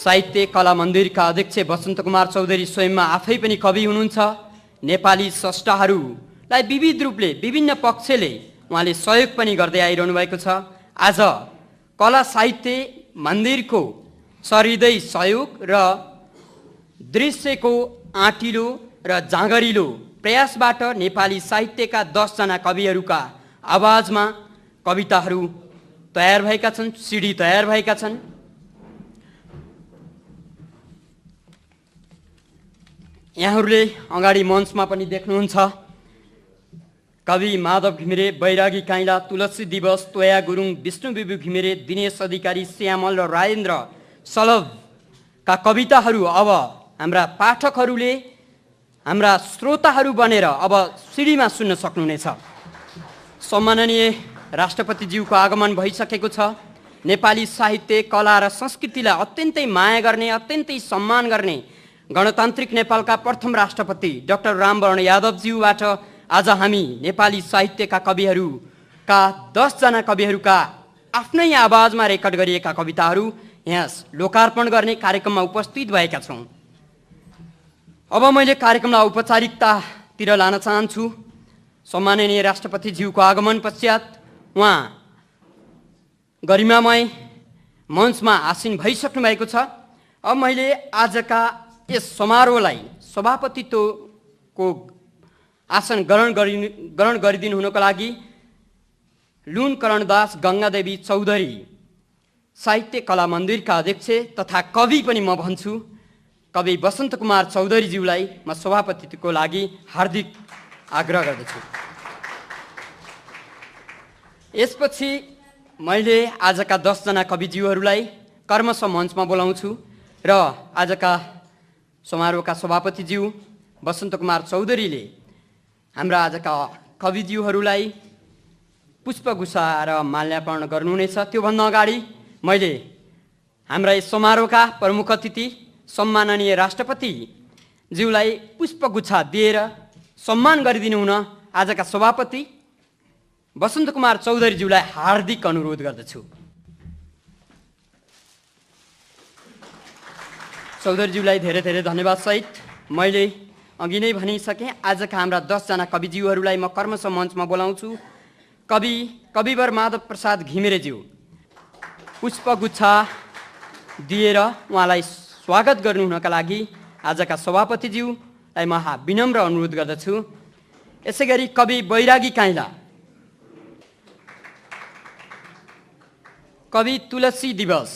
साहित्य कला मन्दिरका अध्यक्ष वसन्त कुमार चौधरी स्वयंमा आफै पनि कवि हुनुहुन्छ। नेपाली स्रष्टाहरूलाई विविध रूपले विभिन्न पक्षले उहाँले सहयोग पनि गर्दै आइरहनु भएको छ। आज कला साहित्य मन्दिरको सहृदय सहयोग र दृश्यको आँटिलो र जाँगरिलो प्रयासबाट नेपाली साहित्यका 10 जना कविहरूका आवाजमा कविताहरू तयार भएका छन्, सिडी तयार भएका छन्। यहाँहरूले अगाडि मञ्चमा पनि देख्नुहुन्छ कवि माधव घिमिरे, बैरागी काइला, तुलसी दिवस, तोया गुरुङ, विष्णु बिबु घिमिरे, दिनेश अधिकारी, श्यामल र राजेन्द्र सलभका कविताहरू अब हाम्रा पाठकहरूले, हाम्रा श्रोताहरू बनेर अब सिडीमा सुन्न सक्नुहुनेछ। सम्माननीय राष्ट्रपतिज्यूको आगमन भइसकेको छ। नेपाली साहित्य, कला र संस्कृतिलाई अत्यन्तै माया गर्ने, अत्यन्तै सम्मान गर्ने गणतान्त्रिक नेपालका प्रथम राष्ट्रपति डाक्टर रामवरण यादवज्यूबाट आज हामी नेपाली साहित्यका कविहरूका 10 जना कविहरूका आफ्नै आवाजमा रेकर्ड गरिएका कविताहरू यहाँ लोकार्पण गर्ने कार्यक्रममा उपस्थित भएका छौँ। अब मैले कार्यक्रमलाई औपचारिकतातिर लान चाहन्छु। सम्माननीय राष्ट्रपतिज्यूको आगमन पश्चात उहाँ गरिमामय मञ्चमा आसीन भइसक्नु भएको छ। अब मैले आजका यस समारोहलाई सभापतित्वको आसन ग्रहण गरिदिनु हुनको लागि लुन करणदास गङ्गादेवी चौधरी, साहित्य कला मन्दिरका अध्यक्ष तथा कवि पनि म भन्छु, कवि वसन्त कुमार चौधरीज्यूलाई म सभापतित्वको लागि हार्दिक आग्रह गर्दछु। यसपछि मैले आजका 10 जना कविज्यूहरूलाई कर्मशः मञ्चमा बोलाउँछु र आजका समारोहका सभापतिज्यू वसन्त कुमार चौधरीले हाम्रा आजका कविज्यूहरूलाई पुष्पगुच्छा र माल्यार्पण गर्नुहुनेछ। त्योभन्दा अगाडि मैले हाम्रा यस समारोहका प्रमुख अतिथि सम्माननीय राष्ट्रपतिज्यूलाई पुष्पगुच्छा दिएर सम्मान गरिदिनु हुन आजका सभापति वसन्त कुमार चौधरीज्यूलाई हार्दिक अनुरोध गर्दछु। चौधरीज्यूलाई धेरै धेरै धन्यवाद सहित मैले अघि नै भनिसकेँ आजका हाम्रा 10 जना कविज्यूहरूलाई म कर्मशः मञ्चमा बोलाउँछु। कविवर माधव प्रसाद घिमिरेज्यू पुष्पगुच्छा दिएर उहाँलाई स्वागत गर्नु हुनका लागि आजका सभापतिज्यूलाई म विनम्र अनुरोध गर्दछु। यसै गरी कवि बैरागी काइला, कवि तुलसी दिवस,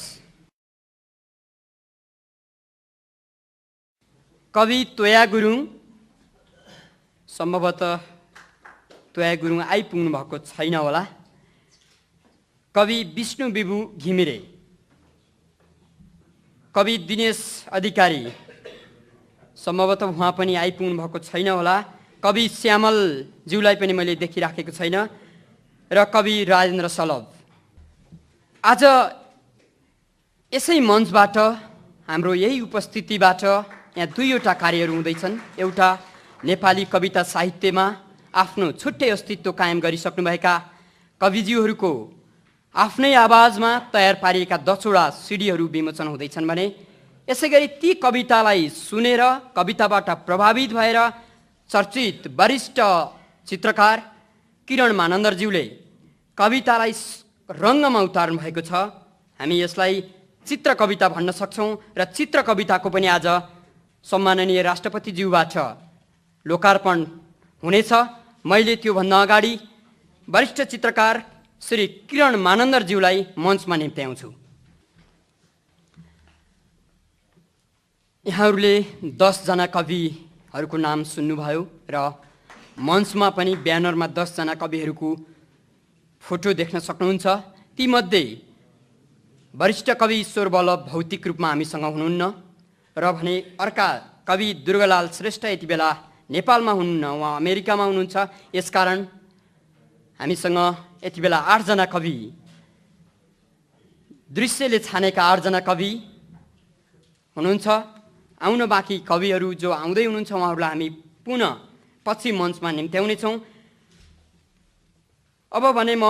कवि तोया गुरुङ, सम्भवतः तोया गुरुङ आइपुग्नु भएको छैन होला, कवि विष्णु बिबु घिमिरे, कवि दिनेश अधिकारी, सम्भवतः उहाँ पनि आइपुग्नु भएको छैन होला, कवि श्यामलज्यूलाई पनि मैले देखिराखेको छैन र कवि राजेन्द्र सलभ। आज यसै मञ्चबाट हाम्रो यही उपस्थितिबाट यहाँ 2वटा कार्यहरू हुँदैछन्। एउटा नेपाली कविता साहित्यमा आफ्नो छुट्टै अस्तित्व कायम गरिसक्नुभएका कविज्यूहरूको आफ्नै आवाजमा तयार पारिएका 10 वटा सिडीहरू विमोचन हुँदैछन् भने यसै गरी ती कवितालाई सुनेर कविताबाट प्रभावित भएर चर्चित वरिष्ठ चित्रकार किरण मानन्दरज्यूले कवितालाई रङ्गमा उतार्नु भएको छ। हामी यसलाई चित्र कविता भन्न सक्छौँ र चित्र कविताको पनि आज सम्माननीय राष्ट्रपतिज्यूबाट लोकार्पण हुनेछ। मैले त्योभन्दा अगाडि वरिष्ठ चित्रकार श्री किरण मानन्दरज्यूलाई मञ्चमा निम्त्याउँछु। यहाँहरूले 10 जना कविहरूको नाम सुन्नुभयो र मञ्चमा पनि ब्यानरमा 10 जना कविहरूको फोटो देख्न सक्नुहुन्छ। तीमध्ये वरिष्ठ कवि ईश्वर वल्लभ भौतिक रूपमा हामीसँग हुनुहुन्न र भने अर्का कवि दुर्गालाल श्रेष्ठ यति बेला नेपालमा हुनुहुन्न, उहाँ अमेरिकामा हुनुहुन्छ। यसकारण हामीसँग यति बेला 8 जना कवि, दृश्यले छानेका 8 जना कवि हुनुहुन्छ। आउन बाँकी कविहरू जो आउँदै हुनुहुन्छ उहाँहरूलाई हामी पुनः पछि मञ्चमा निम्त्याउनेछौँ। अब भने म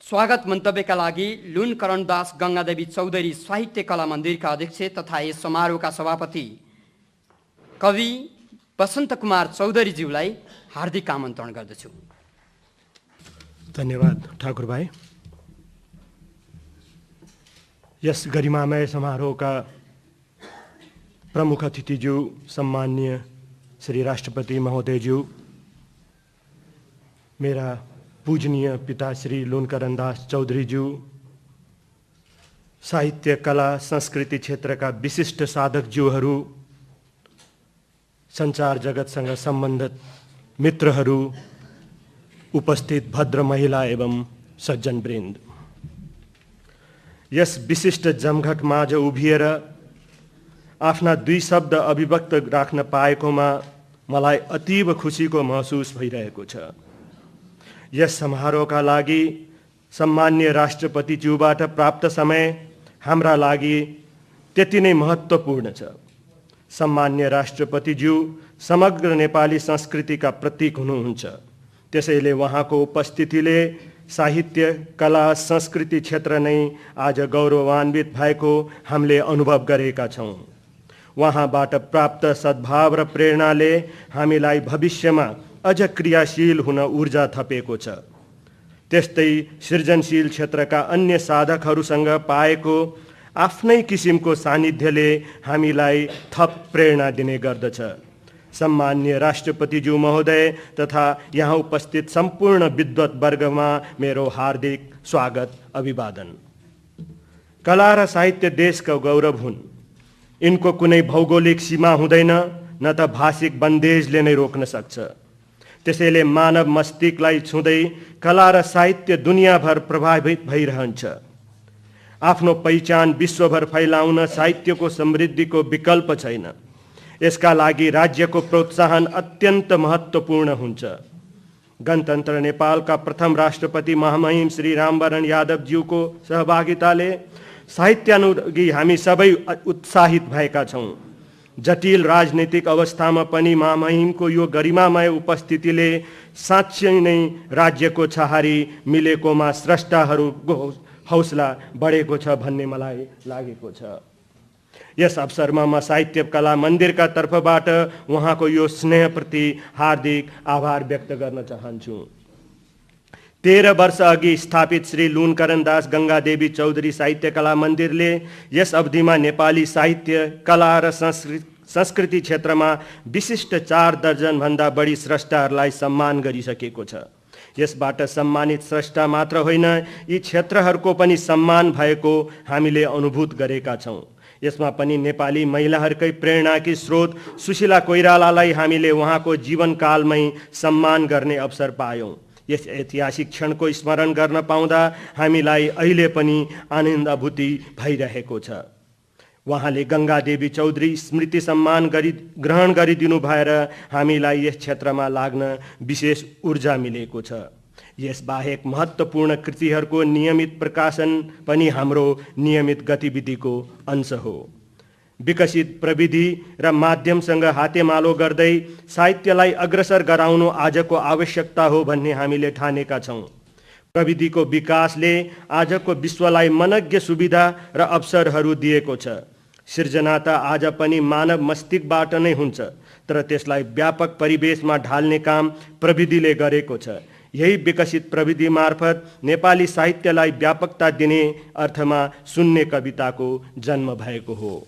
स्वागत मन्तव्यका लागि लुन करणदास गंगादेवी चौधरी साहित्य कला मन्दिरका अध्यक्ष तथा यस समारोहका सभापति कवि वसन्त कुमार चौधरीज्यूलाई हार्दिक आमन्त्रण गर्दछु। धन्यवाद ठाकुर भाइ। यस गरिमामय समारोहका प्रमुख अतिथिज्यू सम्माननीय श्री राष्ट्रपति महोदयज्यू, मेरा पूजनीय पिता श्री लुन करणदास चौधरीज्यू, साहित्य कला संस्कृति क्षेत्रका विशिष्ट साधकज्यूहरू, सञ्चार जगतसँग सम्बन्धित मित्रहरू, उपस्थित भद्र महिला एवं सज्जनवृन्द, यस विशिष्ट जमघट माझ उभिएर आफ्ना दुई शब्द अभिव्यक्त राख्न पाएकोमा मलाई अतीव खुसीको महसुस भइरहेको छ। यस समारोहका लागि सम्माननीय राष्ट्रपतिज्यूबाट प्राप्त समय हाम्रा लागि त्यति नै महत्त्वपूर्ण छ। सम्माननीय राष्ट्रपतिज्यू समग्र नेपाली संस्कृतिका प्रतीक हुनुहुन्छ। त्यसैले उहाँको उपस्थितिले साहित्य कला संस्कृति क्षेत्र नै आज गौरवान्वित भएको हामीले अनुभव गरेका छौँ। उहाँबाट प्राप्त सद्भाव र प्रेरणाले हामीलाई भविष्यमा अझ क्रियाशील हुन ऊर्जा थपेको छ। त्यस्तै सृजनशील क्षेत्रका अन्य साधकहरूसँग पाएको आफ्नै किसिमको सानिध्यले हामीलाई थप प्रेरणा दिने गर्दछ। सम्माननीय राष्ट्रपतिज्यू महोदय तथा यहाँ उपस्थित सम्पूर्ण विद्वत वर्गमा मेरो हार्दिक स्वागत अभिवादन। कला र साहित्य देशका गौरव हुन्। यिनको कुनै भौगोलिक सीमा हुँदैन, न त भाषिक बन्देजले नै रोक्न सक्छ। त्यसैले मानव मस्तिष्कलाई छुँदै कला र साहित्य दुनियाँभर प्रभावित भइरहन्छ। आफ्नो पहिचान विश्वभर फैलाउन साहित्यको समृद्धिको विकल्प छैन। यसका लागि राज्यको प्रोत्साहन अत्यन्त महत्त्वपूर्ण हुन्छ। गणतन्त्र नेपालका प्रथम राष्ट्रपति महामहिम श्री रामवरण यादवज्यूको सहभागिताले साहित्यानुरागी हामी सबै उत्साहित भएका छौँ। जटिल राजनीतिक अवस्थामा पनि महामहिमको यो गरिमामय उपस्थितिले साँच्चै नै राज्यको छहारी मिलेकोमा स्रष्टाहरूको हौसला बढेको छ भन्ने मलाई लागेको छ। यस अवसरमा म साहित्य कला मन्दिरका तर्फबाट उहाँको यो स्नेहप्रति हार्दिक आभार व्यक्त गर्न चाहन्छु। 13 वर्ष अघि स्थापित श्री लुन करणदास गंगादेवी चौधरी साहित्य कला मन्दिरले यस अवधिमा नेपाली साहित्य कला र संस्कृति क्षेत्रमा विशिष्ट 4 दर्जनभन्दा बढी स्रष्टाहरूलाई सम्मान गरिसकेको छ। यसबाट सम्मानित स्रष्टा मात्र होइन, यी क्षेत्रहरूको पनि सम्मान भएको हामीले अनुभूत गरेका छौँ। यसमा पनि नेपाली महिलाहरूकै प्रेरणाकी स्रोत सुशीला कोइरालालाई हामीले उहाँको जीवनकालमै सम्मान गर्ने अवसर पायौँ। यस ऐतिहासिक क्षणको स्मरण गर्न पाउँदा हामीलाई अहिले पनि आनन्दानुभूति भइरहेको छ। उहाँले गंगादेवी चौधरी स्मृति सम्मान ग्रहण गरिदिनु भएर हामीलाई यस क्षेत्रमा लाग्न विशेष ऊर्जा मिलेको छ। यसबाहेक महत्त्वपूर्ण कृतिहरूको नियमित प्रकाशन पनि हाम्रो नियमित गतिविधिको अंश हो। विकसित प्रविधि र माध्यमसँग हातेमालो गर्दै साहित्यलाई अग्रसर गराउनु आजको आवश्यकता हो भन्ने हामीले ठानेका छौँ। प्रविधिको विकासले आजको विश्वलाई मनज्ञ सुविधा र अवसरहरू दिएको छ। सृजना त आज पनि मानव मस्तिष्कबाट नै हुन्छ, तर त्यसलाई व्यापक परिवेशमा ढाल्ने काम प्रविधिले गरेको छ। यही विकसित प्रविधि मार्फत नेपाली साहित्यलाई व्यापकता दिने अर्थमा शून्य कविताको जन्म भएको हो।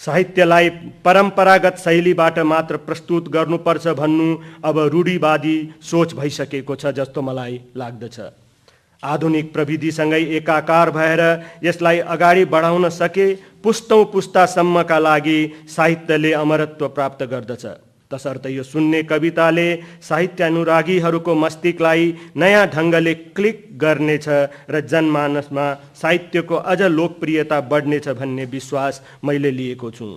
साहित्यलाई परम्परागत शैलीबाट मात्र प्रस्तुत गर्नुपर्छ भन्नु अब रूढिवादी सोच भइसकेको छ जस्तो मलाई लाग्दछ। आधुनिक प्रविधिसँगै एकाकार भएर यसलाई अगाडि बढाउन सके पुस्तौं पुस्तासम्मका लागि साहित्यले अमरत्व प्राप्त गर्दछ। तसर्थ यो शून्य कविताले साहित्यानुरागीहरूको मस्तिष्कलाई नयाँ ढङ्गले क्लिक गर्नेछ र जनमानसमा साहित्यको अझ लोकप्रियता बढ्नेछ भन्ने विश्वास मैले लिएको छु।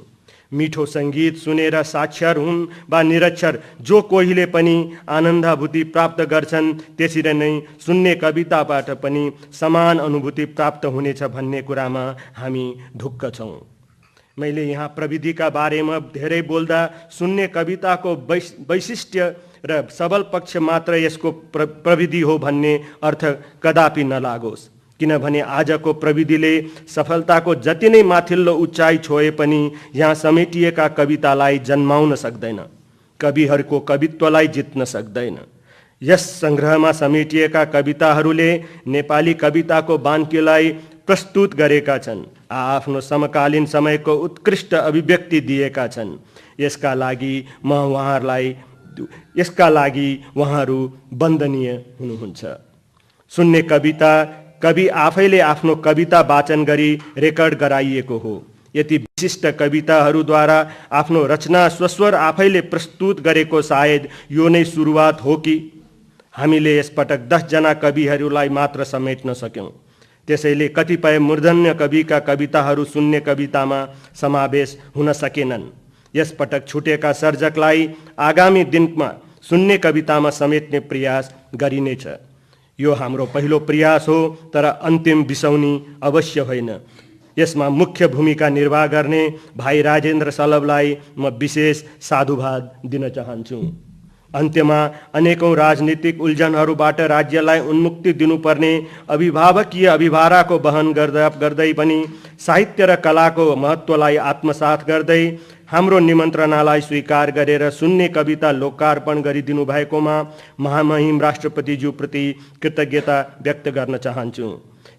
मिठो सङ्गीत सुनेर साक्षर हुन् वा निरक्षर जो कोहीले पनि आनन्दानुभूति प्राप्त गर्छन्, त्यसरी नै शून्य कविताबाट पनि समान अनुभूति प्राप्त हुनेछ भन्ने कुरामा हामी ढुक्क छौँ। मैले यहाँ प्रविधिका बारेमा धेरै बोल्दा सुन्ने कविताको वैशिष्ट्य र सबल पक्ष मात्र यसको प्रविधि हो भन्ने अर्थ कदापि नलागोस्, किनभने आजको प्रविधिले सफलताको जति नै माथिल्लो उचाइ छोए पनि यहाँ समेटिएका कवितालाई जन्माउन सक्दैन, कविहरूको कवित्वलाई जित्न सक्दैन। यस सङ्ग्रहमा समेटिएका कविताहरूले नेपाली कविताको बान्कीलाई प्रस्तुत गरेका छन्, आफ्नो समकालीन समयको उत्कृष्ट अभिव्यक्ति दिएका छन्। यसका लागि उहाँहरू वन्दनीय हुनुहुन्छ। सुन्ने कविता कवि आफैले आफ्नो कविता वाचन गरी रेकर्ड गराइएको हो। यति विशिष्ट कविताहरूद्वारा आफ्नो रचना स्वस्वर आफैले प्रस्तुत गरेको सायद यो नै सुरुवात हो कि हामीले यसपटक 10 जना कविहरूलाई मात्र समेट्न सक्यौँ। त्यसैले कतिपय मूर्धन्य कविका कविताहरू सुन्ने कवितामा समावेश हुन सकेनन्। यसपटक छुटेका सर्जकलाई आगामी दिनमा सुन्ने कवितामा समेट्ने प्रयास गरिनेछ। यो हाम्रो पहिलो प्रयास हो, तर अन्तिम बिसौनी अवश्य होइन। यसमा मुख्य भूमिका निर्वाह गर्ने भाइ राजेन्द्र सलभलाई म विशेष साधुवाद दिन चाहन्छु। अन्त्यमा अनेकौं राजनीतिक उल्झनहरूबाट राज्यलाई उन्मुक्ति दिनुपर्ने अभिभावकीय अभिभाराको वहन गर्दै पनि साहित्य र कलाको महत्त्वलाई आत्मसात गर्दै हाम्रो निमन्त्रणालाई स्वीकार गरेर सुन्ने कविता लोकार्पण गरिदिनु भएकोमा महामहिम राष्ट्रपतिज्यूप्रति कृतज्ञता व्यक्त गर्न चाहन्छु।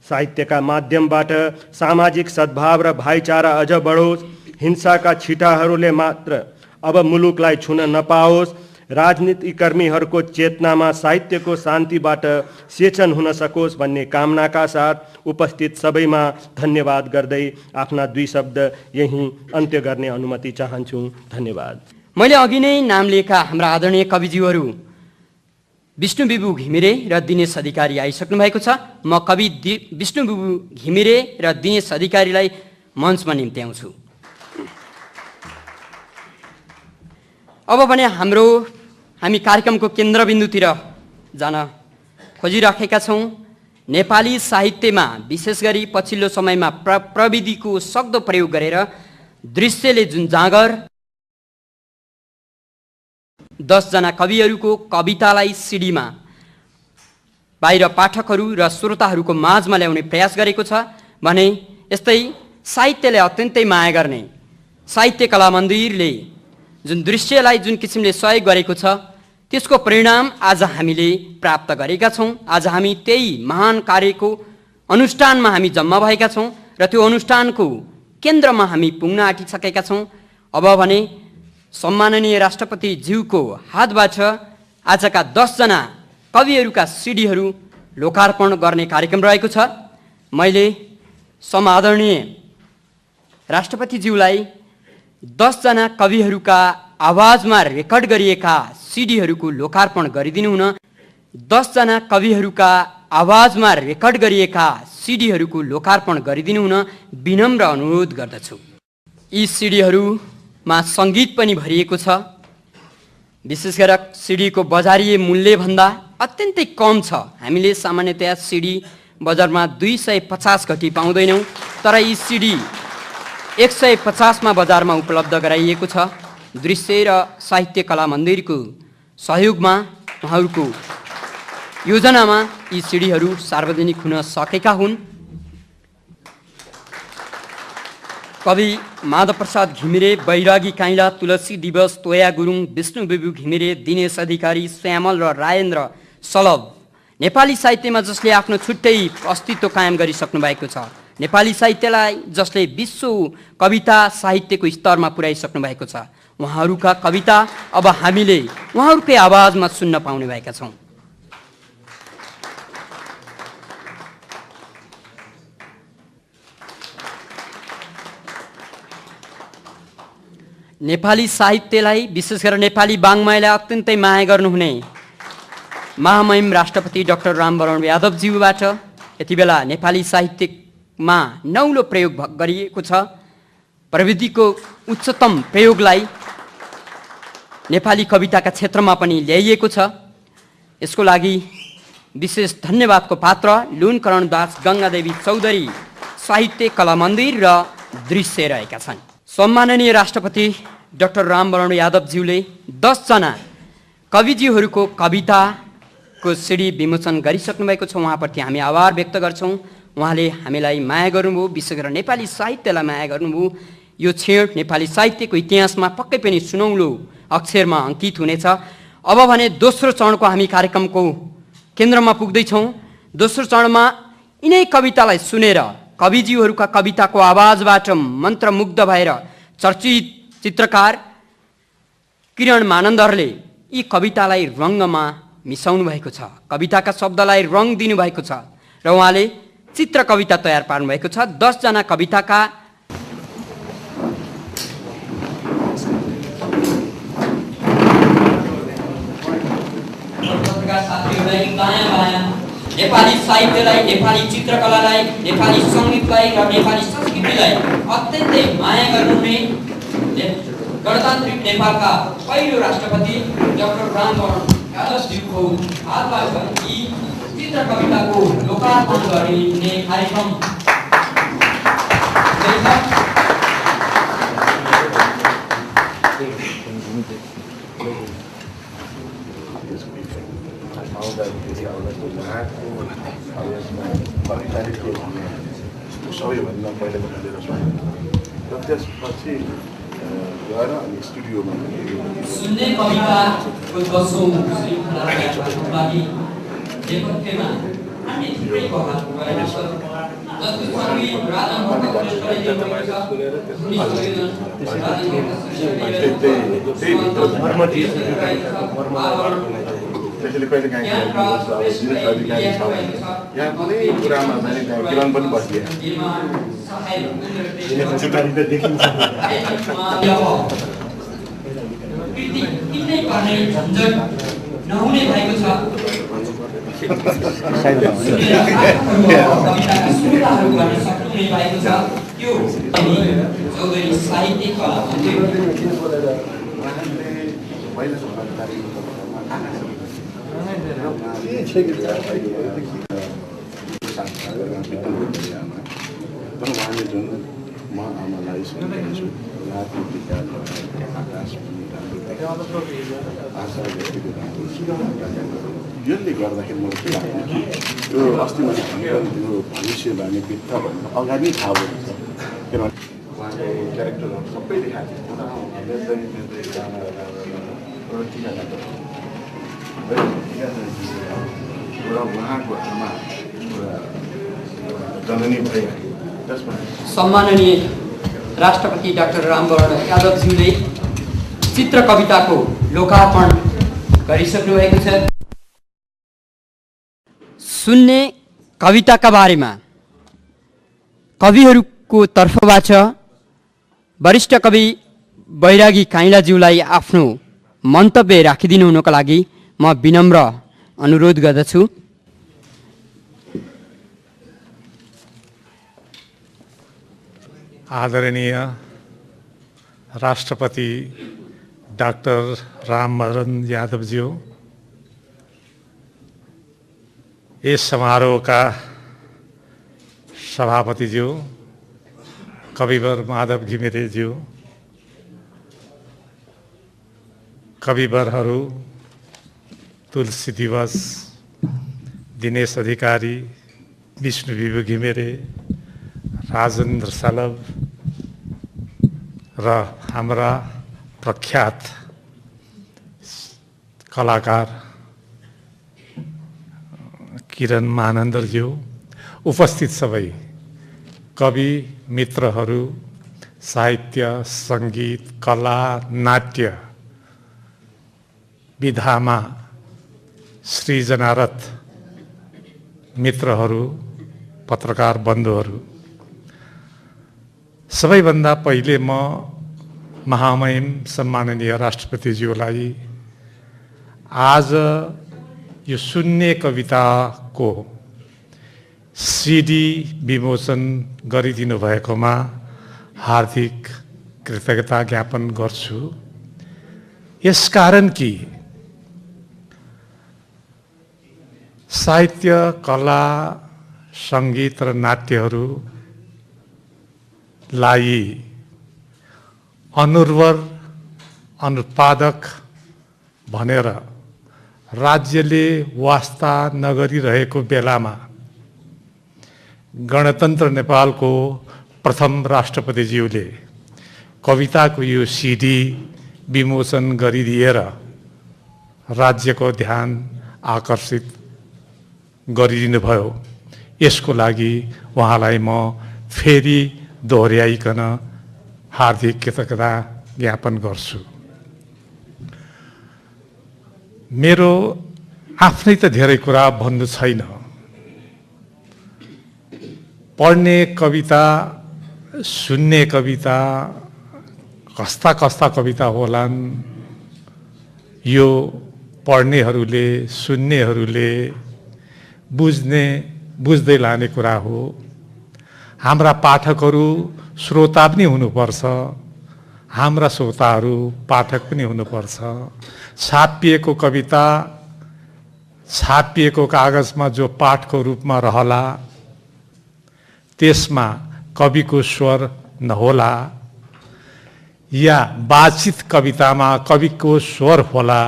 साहित्यका माध्यमबाट सामाजिक सद्भाव र भाइचारा अझ बढोस्, हिंसाका छिटाहरूले मात्र अब मुलुकलाई छुन नपाओस्, राजनीतिकर्मीहरूको चेतनामा साहित्यको शान्तिबाट सेचन हुन सकोस् भन्ने कामनाका साथ उपस्थित सबैमा धन्यवाद गर्दै आफ्ना 2 शब्द यही अन्त्य गर्ने अनुमति चाहन्छु। धन्यवाद। मैले अघि नै नाम लिएका हाम्रा आदरणीय कविज्यूहरू विष्णुबिबु घिमिरे र दिनेश अधिकारी आइसक्नु भएको छ। म कवि विष्णुबिबु घिमिरे र दिनेश अधिकारीलाई मञ्चमा निम्त्याउँछु। अब भने हामी कार्यक्रमको केन्द्रबिन्दुतिर जान खोजिराखेका छौँ। नेपाली साहित्यमा विशेष गरी पछिल्लो समयमा प्रविधिको सक्दो प्रयोग गरेर दृश्यले जुन जाँगर 10 जना कविहरूको कवितालाई सिडीमा बाहिर पाठकहरू र श्रोताहरूको माझमा ल्याउने प्रयास गरेको छ भने यस्तै साहित्यले अत्यन्तै माया गर्ने साहित्य कला मन्दिरले जुन दृश्यलाई जुन किसिमले सहयोग गरेको छ त्यसको परिणाम आज हामीले प्राप्त गरेका छौँ। आज हामी त्यही महान कार्यको अनुष्ठानमा हामी जम्मा भएका छौँ र त्यो अनुष्ठानको केन्द्रमा हामी पुग्न आँटिसकेका छौँ। अब भने सम्माननीय राष्ट्रपतिज्यूको हातबाट आजका 10 जना कविहरूका सिडीहरू लोकार्पण गर्ने कार्यक्रम रहेको छ। मैले समादरणीय राष्ट्रपतिज्यूलाई 10 जना कविहरूका आवाजमा रेकर्ड गरिएका सिडीहरूको लोकार्पण गरिदिनु हुन 10 जना कविहरूका आवाजमा रेकर्ड गरिएका सिडीहरूको लोकार्पण गरिदिनु हुन विनम्र अनुरोध गर्दछु। यी सिडीहरूमा सङ्गीत पनि भरिएको छ। विशेष गरेर सिडीको बजारीय मूल्यभन्दा अत्यन्तै कम छ। हामीले सामान्यतया सिडी बजारमा 250 घटी पाउँदैनौँ, तर यी सिडी 150 मा बजारमा उपलब्ध गराइएको छ। दृश्य र साहित्य कला मन्दिरको सहयोगमा उहाँहरूको योजनामा यी सिडीहरू सार्वजनिक हुन सकेका हुन्। कवि माधव प्रसाद घिमिरे, बैरागी काइला, तुलसी दिवस, तोया गुरुङ, विष्णुबिबु घिमिरे, दिनेश अधिकारी, श्यामल र राजेन्द्र सलभ नेपाली साहित्यमा जसले आफ्नो छुट्टै अस्तित्व कायम गरिसक्नु भएको छ, नेपाली साहित्यलाई जसले विश्व कविता साहित्यको स्तरमा पुर्याइसक्नु भएको छ, उहाँहरूका कविता अब हामीले उहाँहरूकै आवाजमा सुन्न पाउने भएका छौँ। नेपाली साहित्यलाई विशेष गरेर नेपाली वाङ्मयलाई अत्यन्तै माया गर्नुहुने महामहिम राष्ट्रपति डाक्टर रामवरण यादवज्यूबाट यति बेला नेपाली साहित्यमा नौलो प्रयोग गरिएको छ। प्रविधिको उच्चतम प्रयोगलाई नेपाली कविताका क्षेत्रमा पनि ल्याइएको छ। यसको लागि विशेष धन्यवादको पात्र लुनकरण दास, गङ्गादेवी चौधरी, साहित्य कला मन्दिर र दृश्य रहेका छन्। सम्माननीय राष्ट्रपति डाक्टर रामवरण यादवज्यूले 10 जना कविजीहरूको कविताको सिडी विमोचन गरिसक्नु भएको छ। उहाँप्रति हामी आभार व्यक्त गर्छौँ। उहाँले हामीलाई माया गर्नुभयो, विशेष गरेर नेपाली साहित्यलाई माया गर्नुभयो। यो क्षण नेपाली साहित्यको इतिहासमा पक्कै पनि सुनौलो अक्षरमा अङ्कित हुनेछ। अब भने दोस्रो चरणको हामी कार्यक्रमको केन्द्रमा पुग्दैछौँ। दोस्रो चरणमा यिनै कवितालाई सुनेर कविजीहरूका कविताको आवाजबाट मन्त्रमुग्ध भएर चर्चित चित्रकार किरण मानन्दरले यी कवितालाई रङ्गमा मिसाउनु भएको छ, कविताका शब्दलाई रङ दिनुभएको छ र उहाँले चित्र कविता तयार पार्नु भएको छ। 10 जना कविताका साथीहरूलाई दायाँ बायाँ नेपाली साहित्यलाई, नेपाली चित्रकलालाई, नेपाली सङ्गीतलाई र नेपाली संस्कृतिलाई अत्यन्तै माया गर्नुहुने गणतान्त्रिक नेपालका पहिलो राष्ट्रपति डाक्टर रामवरण यादवज्यूको हातबाट यी चित्र कविताको लोकार्पण गरिने कार्यक्रम सबैभन्दा पहिला बनाएर र त्यसपछि गएर अनि स्टुडियोमा सुन्ने कविताको 10औं श्रृङ्खलाको लागि नेपथ्यमा हामी थुप्रै बहादुर गरेका छौँ। जस्तो सङ्गीत राजा त्यसैले कहिले काहीँ अधिकारी छ भने यहाँ कुनै कुरामा भने गिरान पनि बसिदिए नहुने भएको छ। साहित्यिक कला तर उहाँले जुन म आमालाई सुन्दैछु राति विकास आकाश आशा व्यक्तिको यसले गर्दाखेरि मलाई के लाग्यो यो अस्ति मैले त्यो भविष्यवाणी बित्था भन्नु अगाडि थाहा भएको छ। किनभने उहाँको क्यारेक्टरहरू सबै देखाएको थियो उहाँको आमा जननी भइहाल्यो। सम्माननीय राष्ट्रपति डाक्टर रामवरण यादवज्यूले चित्र कविताको लोकार्पण गरिसक्नु भएको छ। सुन्ने कविताका बारेमा कविहरूको तर्फबाट वरिष्ठ कवि बैरागी काइँलाज्यूलाई आफ्नो मन्तव्य राखिदिनु हुनुको लागि म विनम्र अनुरोध गर्दछु। आदरणीय राष्ट्रपति डाक्टर रामवरण यादवज्यू, इस समारोहका सभापतिज्यू कविवर माधव घिमिरेज्यू, कविवरहरू तुलसी दिवस, दिनेश अधिकारी, विष्णु विभु घिमिरे, राजेन्द्र सलभ र हाम्रा प्रख्यात कलाकार किरण मानन्दरज्यू, उपस्थित सबै कवि मित्रहरू, साहित्य, सङ्गीत, कला, नाट्य विधामा सृजनारत मित्रहरू, पत्रकार बन्धुहरू, सबैभन्दा पहिले म महामहिम सम्माननीय राष्ट्रपतिज्यूलाई आज यो सुन्ने कविताको सिडी विमोचन गरिदिनु भएकोमा हार्दिक कृतज्ञता ज्ञापन गर्छु। यसकारण कि साहित्य, कला, सङ्गीत र नाट्यहरूलाई अनुर्वर अनुत्पादक भनेर राज्यले वास्ता नगरिरहेको बेलामा गणतन्त्र नेपालको प्रथम राष्ट्रपतिज्यूले कविताको यो सिडी विमोचन गरिदिएर राज्यको ध्यान आकर्षित गरिदिनुभयो। यसको लागि उहाँलाई म फेरि दोहोऱ्याइकन हार्दिक कृतज्ञता ज्ञापन गर्छु। मेरो आफ्नै त धेरै कुरा भन्नु छैन। पढ्ने कविता, सुन्ने कविता, कस्ता कस्ता कविता होलान्, यो पढ्नेहरूले सुन्नेहरूले बुझ्दै लाने कुरा हो। हाम्रा पाठकहरू श्रोता पनि हुनुपर्छ, हाम्रा श्रोताहरू पाठक पनि हुनुपर्छ। छापिएको कविता छापिएको कागजमा जो पाठको रूपमा रहला, त्यसमा कविको स्वर नहोला, या बातचित कवितामा कविको स्वर होला,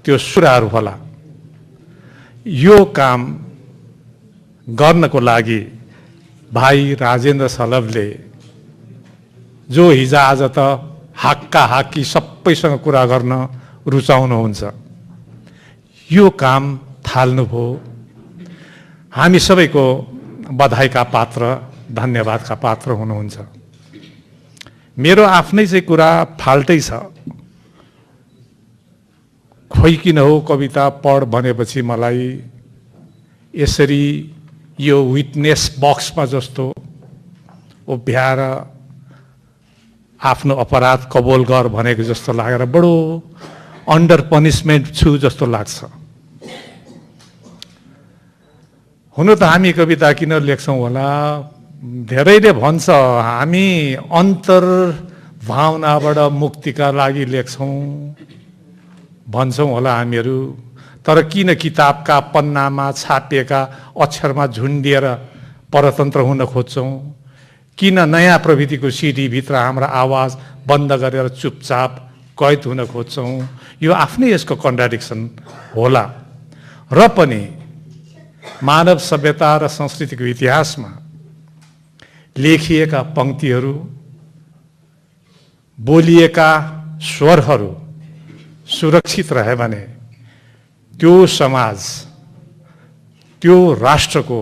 त्यो सुरहरू होला। यो काम गर्नको लागि भाइ राजेन्द्र सलभले जो हिजोआज त हाक्का हाक्की सबैसँग कुरा गर्न रुचाउनुहुन्छ, यो काम थाल्नुभयो। हामी सबैको बधाईका पात्र, धन्यवादका पात्र हुनुहुन्छ। मेरो आफ्नै चाहिँ कुरा फाल्टै छ। खोइ किन हो कविता पढ भनेपछि मलाई यसरी यो विटनेस बक्समा जस्तो उभ्याएर आफ्नो अपराध कबोल गर भनेको जस्तो लागेर बडो अन्डर पनिसमेन्ट छु जस्तो लाग्छ। हुन त हामी कविता किन लेख्छौँ होला? धेरैले भन्छ हामी अन्तर भावनाबाट मुक्तिका लागि लेख्छौँ भन्छौँ होला हामीहरू। तर किन किताबका पन्नामा छापिएका अक्षरमा झुन्डिएर परतन्त्र हुन खोज्छौँ? किन नयाँ प्रविधिको सिडीभित्र हाम्रा आवाज बन्द गरेर चुपचाप कैद हुन खोज्छौँ? यो आफ्नै यसको कन्ट्राडिक्सन होला। र पनि मानव सभ्यता र संस्कृतिको इतिहासमा लेखिएका पंक्तिहरू, बोलिएका स्वरहरू सुरक्षित रहे भने त्यो समाज, त्यो राष्ट्रको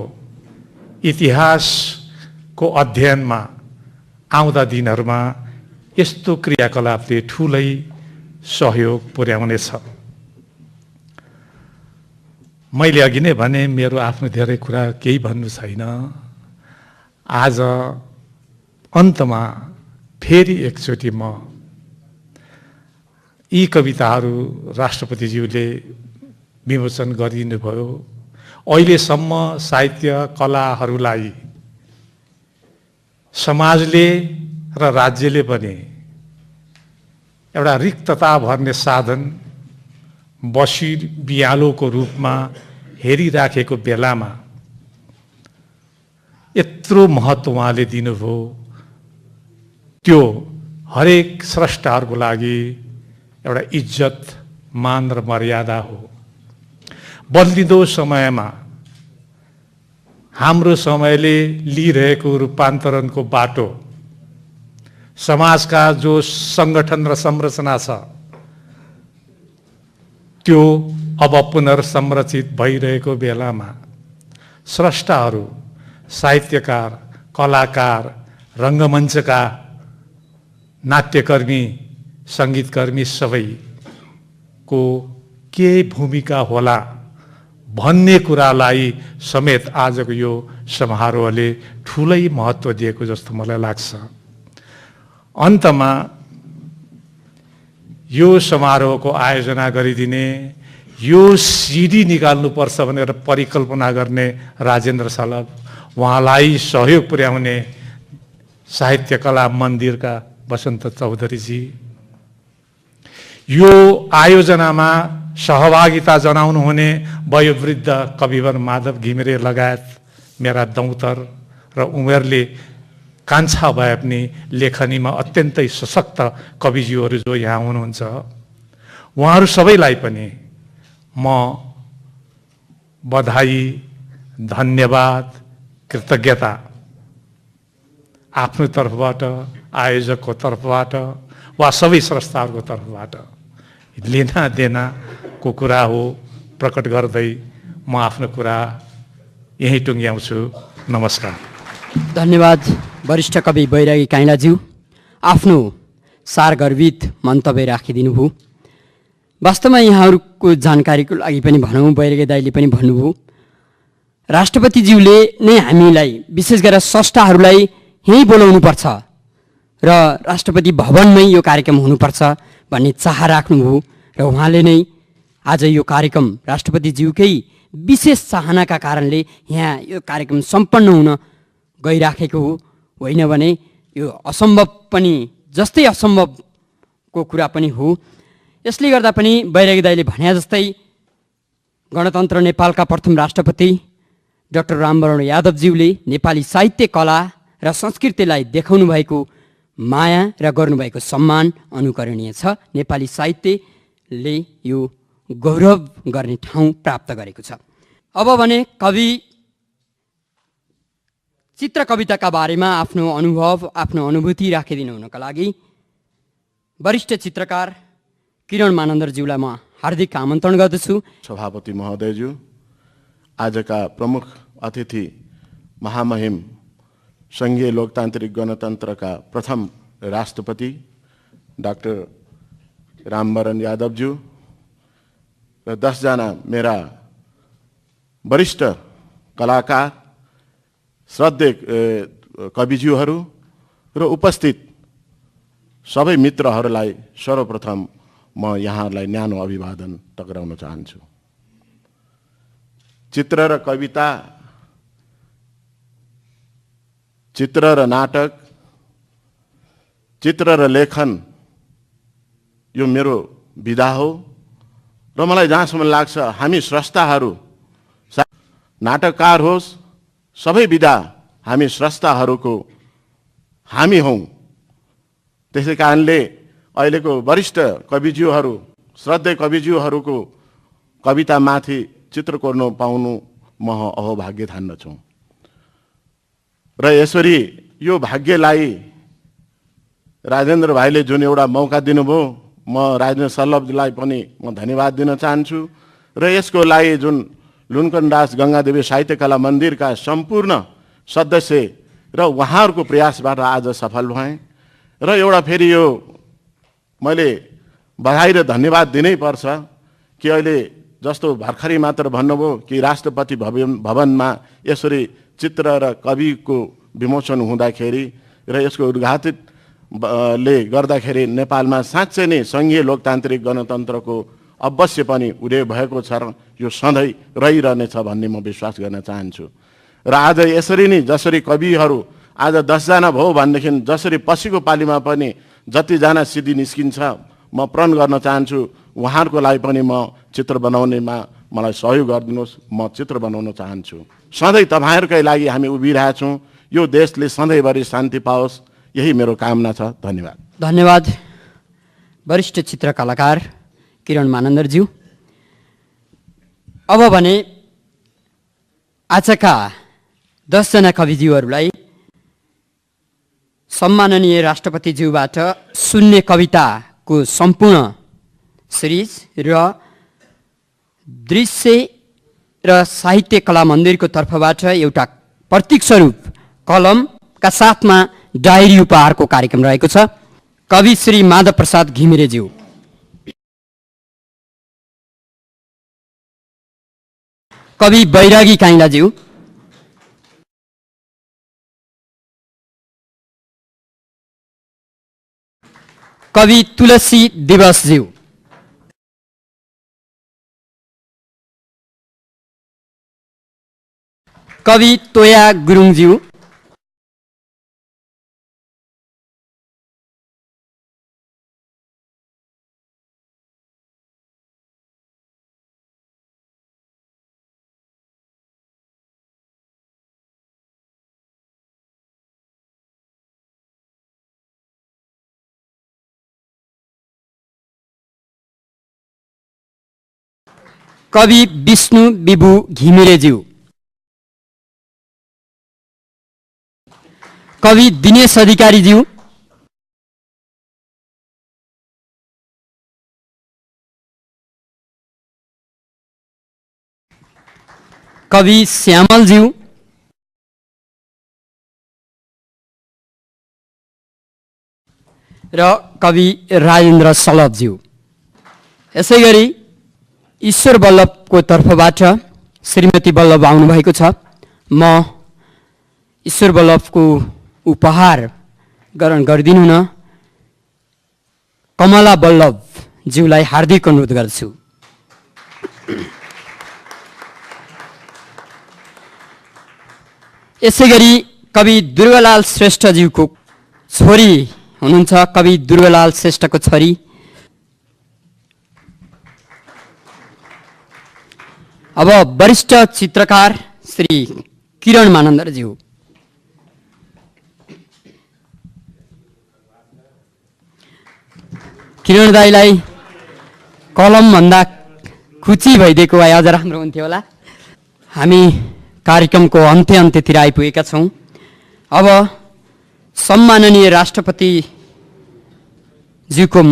इतिहासको अध्ययनमा आउँदा दिनहरूमा यस्तो क्रियाकलापले ठुलै सहयोग पुर्याउनेछ। मैले अघि नै भने मेरो आफ्नो धेरै कुरा केही भन्नु छैन। आज अन्तमा फेरि एकचोटि म यी कविताहरू राष्ट्रपतिज्यूले विमोचन गरिदिनुभयो। अहिलेसम्म साहित्य कलाहरूलाई समाजले र राज्यले पनि एउटा रिक्तता भर्ने साधन बसी बियालोको रूपमा हेरिराखेको बेलामा यत्रो महत्त्व उहाँले दिनुभयो। त्यो हरेक स्रष्टाहरूको लागि एउटा इज्जत, मान र मर्यादा हो। बदलिँदो समयमा हाम्रो समयले लिइरहेको रूपान्तरणको बाटो, समाजका जो सङ्गठन र संरचना छ त्यो अब पुनर्संरचित भइरहेको बेलामा स्रष्टाहरू, साहित्यकार, कलाकार, रङ्गमञ्चका नाट्यकर्मी, सङ्गीतकर्मी सबैको के भूमिका होला भन्ने कुरालाई समेत आजको यो समारोहले ठुलै महत्त्व दिएको जस्तो मलाई लाग्छ। अन्तमा यो समारोहको आयोजना गरिदिने, यो सिडी निकाल्नुपर्छ भनेर परिकल्पना गर्ने राजेन्द्र सलभ, उहाँलाई सहयोग पुर्याउने साहित्य कला मन्दिरका वसन्त चौधरीजी, यो आयोजनामा सहभागिता जनाउनुहुने वयोवृद्ध कविवर माधव घिमिरे लगायत मेरा दौतर र उमेरले कान्छा भए पनि लेखनीमा अत्यन्तै सशक्त कविज्यूहरू जो यहाँ हुनुहुन्छ, उहाँहरू सबैलाई पनि म बधाई, धन्यवाद, कृतज्ञता आफ्नो तर्फबाट, आयोजकको तर्फबाट वा सबै स्रष्टाहरूको तर्फबाट लेना देनाको कुरा हो प्रकट गर्दै म आफ्नो कुरा यही टुङ्ग्याउँछु। नमस्कार। धन्यवाद वरिष्ठ कवि बैरागी काइँलाज्यू, आफ्नो सारगर्भित मन्तव्य राखिदिनुभयो। वास्तवमा यहाँहरूको जानकारीको लागि पनि भनौँ, बैरागी दाइले पनि भन्नुभयो, राष्ट्रपतिज्यूले नै हामीलाई विशेष गरेर स्रष्टाहरूलाई यहीँ बोलाउनुपर्छ र राष्ट्रपति भवनमै यो कार्यक्रम हुनुपर्छ भन्ने चाह राख्नुभयो र उहाँले नै आज यो कार्यक्रम राष्ट्रपतिज्यूकै विशेष चाहनाका कारणले यहाँ यो कार्यक्रम सम्पन्न हुन गइराखेको हो। होइन भने यो असम्भव पनि, जस्तै असम्भवको कुरा पनि हो। यसले गर्दा पनि बैरागी दाइले भने जस्तै गणतन्त्र नेपालका प्रथम राष्ट्रपति डाक्टर रामवरण यादवज्यूले नेपाली साहित्य, कला र संस्कृतिलाई देखाउनु भएको माया र गर्नुभएको सम्मान अनुकरणीय छ। नेपाली साहित्यले यो गौरव गर्ने ठाउँ प्राप्त गरेको छ। अब भने कवि चित्र कविताका बारेमा आफ्नो अनुभव, आफ्नो अनुभूति राखिदिनु हुनका लागि वरिष्ठ चित्रकार किरण मानन्दरज्यूलाई म हार्दिक आमन्त्रण गर्दछु। सभापति महोदयज्यू, आजका प्रमुख अतिथि महामहिम सङ्घीय लोकतान्त्रिक गणतन्त्रका प्रथम राष्ट्रपति डाक्टर रामवरण यादवज्यू र 10 जना मेरा वरिष्ठ कलाकार, श्रद्धेय कविज्यूहरू र उपस्थित सबै मित्रहरूलाई सर्वप्रथम म यहाँहरूलाई न्यानो अभिवादन टक्राउन चाहन्छु। चित्र र कविता, चित्र र नाटक, चित्र र लेखन यो मेरो विधा हो र मलाई जहाँसम्म लाग्छ हामी स्रष्टाहरू, नाटककार होस्, सबै विधा हामी स्रष्टाहरूको हामी हौँ। त्यसै कारणले अहिलेको वरिष्ठ कविज्यूहरू, श्रद्धेय कविज्यूहरूको कवितामाथि चित्र कोर्नु पाउनु म अहोभाग्य ठान्दछु र यसरी यो भाग्यलाई राजेन्द्र भाइले जुन एउटा मौका दिनुभयो, म राजेन्द्र सल्लभजीलाई पनि म धन्यवाद दिन चाहन्छु र यसको लागि जुन लुन्कनदास गङ्गादेवी साहित्य कला मन्दिरका सम्पूर्ण सदस्य र उहाँहरूको प्रयासबाट आज सफल भएँ र एउटा फेरि यो मैले बधाई र धन्यवाद दिनै पर्छ कि अहिले जस्तो भर्खरै मात्र भन्नुभयो कि राष्ट्रपति भवनमा यसरी चित्र र कविको विमोचन हुँदाखेरि र यसको उद्घाटित ले गर्दाखेरि नेपालमा साँच्चै नै सङ्घीय लोकतान्त्रिक गणतन्त्रको अवश्य पनि उदय भएको छ र यो सधैँ रहिरहनेछ भन्ने म विश्वास गर्न चाहन्छु। र आज यसरी नै जसरी कविहरू आज 10 जना भयो भनेदेखि जसरी पछिको पालीमा पनि जतिजना सिद्धि निस्किन्छ म प्रण गर्न चाहन्छु उहाँहरूको लागि पनि म चित्र बनाउनेमा मलाई सहयोग गरिदिनुहोस्। म चित्र बनाउन चाहन्छु। सधैँ तपाईँहरूकै लागि हामी उभिरहेछौँ। यो देशले सधैँभरि शान्ति पाओस्, यही मेरो कामना छ। धन्यवाद। धन्यवाद वरिष्ठ चित्रकलाकार किरण मानन्दरज्यू। अब भने आजका 10 जना कविज्यूहरूलाई सम्माननीय राष्ट्रपतिज्यूबाट शून्य कविताको सम्पूर्ण सिरिज र दृश्य र साहित्य कला मन्दिरको तर्फबाट एउटा प्रतीक स्वरूप कलमका साथमा डायरी उपहारको कार्यक्रम रहेको छ। कवि श्री माधव प्रसाद घिमिरेज्यू। कवि बैरागी काइँलाज्यू। कवि तुलसी दिवसज्यू। कवि तोया गुरुङज्यू। कवि विष्णु विभु घिमिरेज्यू, कवि दिनेश अधिकारीज्यू, कवि श्यामलज्यू, र कवि राजेन्द्र सलभज्यू। यसै गरी ईश्वर बल्लभको तर्फबाट श्रीमती बल्लभ आउनुभएको छ। म ईश्वर बल्लभको उपहार ग्रहण गरिदिनु न कमला बल्लभज्यूलाई हार्दिक अनुरोध गर्छु। यसै गरी कवि दुर्गालाल श्रेष्ठज्यूको छोरी हुनुहुन्छ, कवि दुर्गालाल श्रेष्ठको छोरी अब वरिष्ठ चित्रकार श्री किरण मानन्दरज्यू। किरण दाईलाई कलम भन्दा खुची भइदिएको भए अझ राम्रो हुन्थ्यो होला। हामी कार्यक्रमको अन्त्यतिर आइपुगेका छौँ। अब सम्माननीय राष्ट्रपतिज्यूको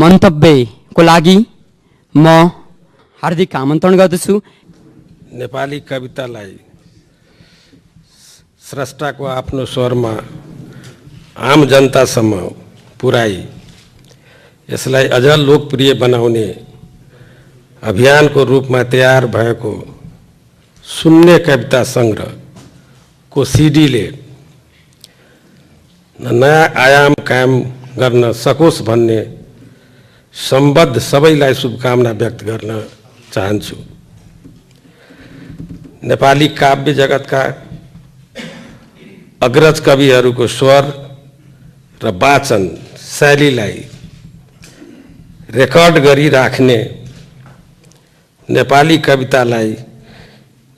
मन्तव्यको लागि म हार्दिक आमन्त्रण गर्दछु। नेपाली कवितालाई स्रष्टाको आफ्नो स्वरमा आम जनतासम्म पुर्याई यसलाई अझ लोकप्रिय बनाउने अभियानको रूपमा तयार भएको सुन्ने कविता सङ्ग्रहको सिडीले नयाँ आयाम कायम गर्न सकोस् भन्ने सम्बद्ध सबैलाई शुभकामना व्यक्त गर्न चाहन्छु। नेपाली काव्य जगतका अग्रज कविहरूको स्वर र वाचन शैलीलाई रेकर्ड गरी राख्ने, नेपाली कवितालाई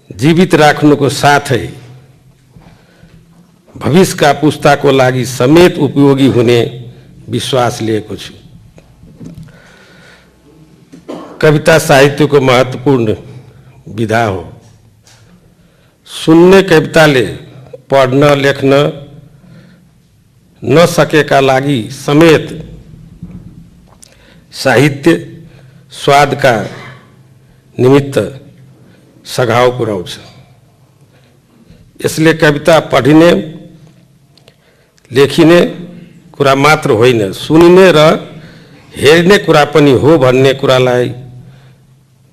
जीवित राख्नुको साथै भविष्यका पुस्ताको लागि समेत उपयोगी हुने विश्वास लिएको छु। कविता साहित्यको महत्त्वपूर्ण विधा हो। सुन्ने कविताले पढ्न लेख्न नसकेका लागि समेत साहित्य स्वादका निमित्त सघाउ पुर्याउँछ। यसले कविता पढिने लेखिने कुरा मात्र होइन, सुनिने र हेर्ने कुरा पनि हो भन्ने कुरालाई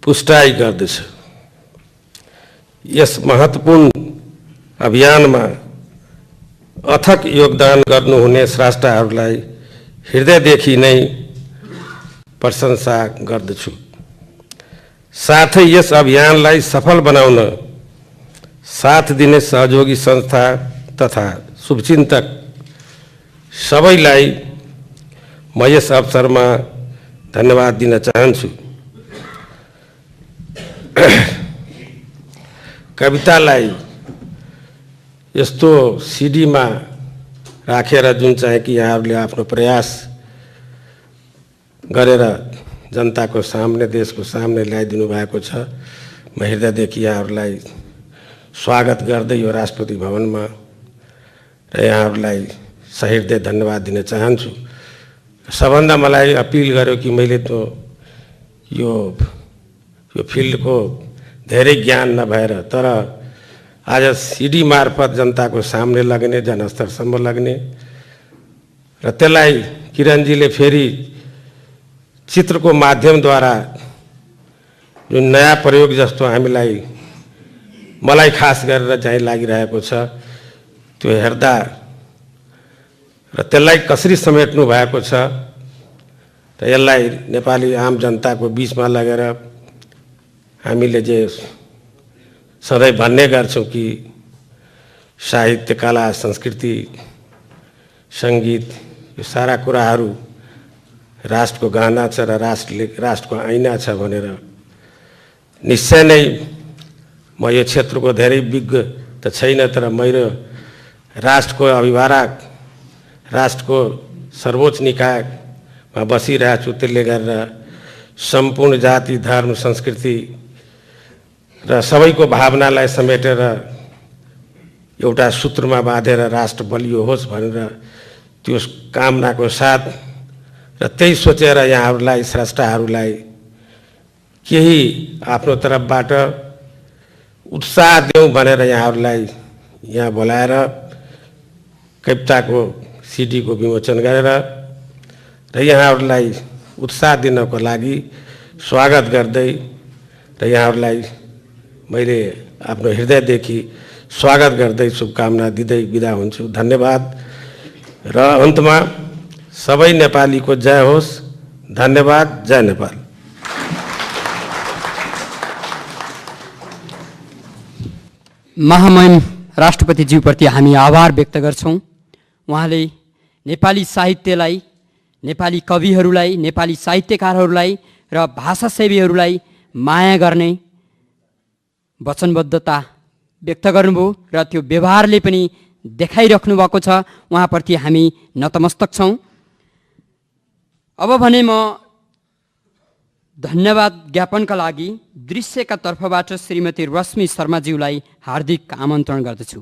पुष्टाइ गर्दछ। यस महत्त्वपूर्ण अभियानमा अथक योगदान गर्नुहुने स्रष्टाहरूलाई हृदयदेखि नै प्रशंसा गर्दछु। साथै यस अभियानलाई सफल बनाउन साथ दिने सहयोगी संस्था तथा शुभचिन्तक सबैलाई म यस अवसरमा धन्यवाद दिन चाहन्छु। कवितालाई यस्तो सिडीमा राखेर जुन चाहिँ कि यहाँहरूले आफ्नो प्रयास गरेर जनताको सामने देशको सामने ल्याइदिनु भएको छ, म हृदयदेखि यहाँहरूलाई स्वागत गर्दै यो राष्ट्रपति भवनमा र यहाँहरूलाई सहृदय धन्यवाद दिन चाहन्छु। सबभन्दा मलाई अपिल गर्यो कि मैले त यो फिल्डको धेरै ज्ञान नभएर तर आज सिडी मार्फत जनताको सामने लग्ने, जनस्तरसम्म लग्ने र त्यसलाई किरणजीले फेरि चित्रको माध्यमद्वारा जुन नयाँ प्रयोग जस्तो मलाई खास गरेर चाहिँ लागिरहेको छ, त्यो हेर्दा र त्यसलाई कसरी समेट्नु भएको छ र यसलाई नेपाली आम जनताको बिचमा लगेर हामीले जे सधैँ भन्ने गर्छौँ कि साहित्य, कला, संस्कृति, सङ्गीत यो सारा कुराहरू राष्ट्रको गहना छ र राष्ट्रको ऐना छ भनेर निश्चय नै म यो क्षेत्रको धेरै विज्ञ त छैन, तर मेरो राष्ट्रको अभिभावक, राष्ट्रको सर्वोच्च निकायमा बसिरहेको छु। त्यसले गरेर सम्पूर्ण जाति, धर्म, संस्कृति र सबैको भावनालाई समेटेर एउटा सूत्रमा बाँधेर राष्ट्र बलियो होस् भनेर त्यो कामनाको साथ र त्यही सोचेर यहाँहरूलाई स्रष्टाहरूलाई केही आफ्नो तर्फबाट उत्साह देऊ भनेर यहाँहरूलाई यहाँ बोलाएर कविताको सिडीको विमोचन गरेर र यहाँहरूलाई उत्साह दिनको लागि स्वागत गर्दै र यहाँहरूलाई मैले आफ्नो हृदयदेखि स्वागत गर्दै शुभकामना दिँदै बिदा हुन्छु। धन्यवाद। र अन्तमा सबै नेपालीको जय होस्। धन्यवाद। जय नेपाल। महामहिम राष्ट्रपतिज्यूप्रति हामी आभार व्यक्त गर्छौँ। उहाँले नेपाली साहित्यलाई, नेपाली कविहरूलाई, नेपाली साहित्यकारहरूलाई र भाषासेवीहरूलाई माया गर्ने वचनबद्धता व्यक्त गर्नुभयो र त्यो व्यवहारले पनि देखाइराख्नु भएको छ। उहाँप्रति हामी नतमस्तक छौँ। अब भने म धन्यवाद ज्ञापनका लागि दृश्यका तर्फबाट श्रीमती रश्मि शर्माज्यूलाई हार्दिक आमन्त्रण गर्दछु।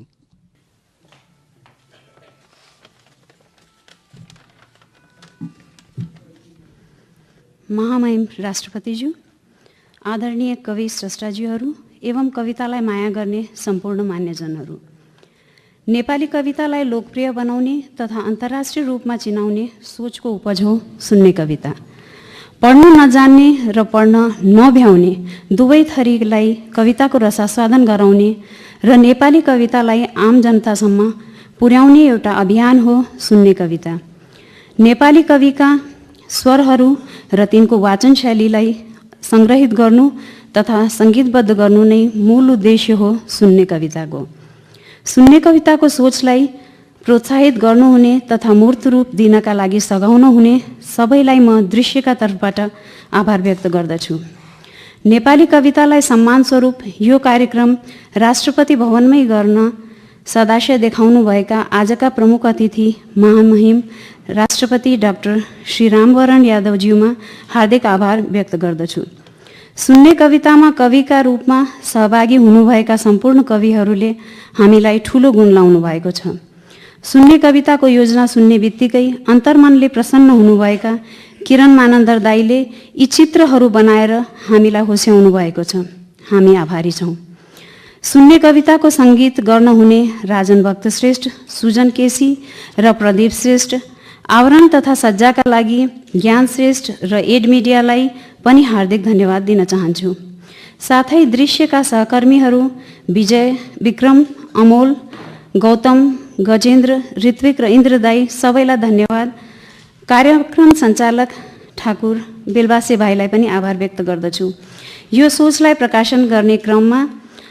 महामहिम राष्ट्रपतिज्यू, आदरणीय कवि स्रष्टाज्यूहरू एवं कवितालाई माया गर्ने सम्पूर्ण मान्यजनहरू, नेपाली कवितालाई लोकप्रिय बनाउने तथा अन्तर्राष्ट्रिय रूपमा चिनाउने सोचको उपज हो सुन्ने कविता। पढ्न नजान्ने र पढ्न नभ्याउने दुवै थरीलाई कविताको रसास्वादन गराउने र नेपाली कवितालाई आम जनतासम्म पुर्याउने एउटा अभियान हो सुन्ने कविता। नेपाली कविका स्वरहरू र तिनको वाचन शैलीलाई सङ्ग्रहित गर्नु तथा सङ्गीतबद्ध गर्नु नै मूल उद्देश्य हो सुन्ने कविताको। सुन्ने कविताको सोचलाई प्रोत्साहित गर्नुहुने तथा मूर्त रूप दिनका लागि सघाउन हुने सबैलाई म दृश्यका तर्फबाट आभार व्यक्त गर्दछु। नेपाली कवितालाई सम्मान स्वरूप यो कार्यक्रम राष्ट्रपति भवनमै गर्न सदाशय देखाउनुभएका आजका प्रमुख अतिथि महामहिम राष्ट्रपति डाक्टर श्री रामवरण यादवज्यूमा हार्दिक आभार व्यक्त गर्दछु। सुन्ने कवितामा कविका रूपमा सहभागी हुनुभएका सम्पूर्ण कविहरूले हामीलाई ठुलो गुण लाउनु भएको छ। सुन्ने कविताको योजना सुन्ने बित्तिकै अन्तर्मनले प्रसन्न हुनुभएका किरण मानन्दर दाईले यी चित्रहरू बनाएर हामीलाई होस्याउनु भएको छ। हामी आभारी छौँ। सुन्ने कविताको सङ्गीत गर्न हुने राजन भक्त श्रेष्ठ, सुजन केसी र प्रदीप श्रेष्ठ, आवरण तथा सज्जाका लागि ज्ञान श्रेष्ठ र एड मिडियालाई पनि हार्दिक धन्यवाद दिन चाहन्छु। साथै दृश्यका सहकर्मीहरू विजय, विक्रम, अमोल, गौतम, गजेन्द्र, ऋत्विक र इन्द्र दाई सबैलाई धन्यवाद। कार्यक्रम सञ्चालक ठाकुर बेलबासे भाइलाई पनि आभार व्यक्त गर्दछु। यो सोचलाई प्रकाशन गर्ने क्रममा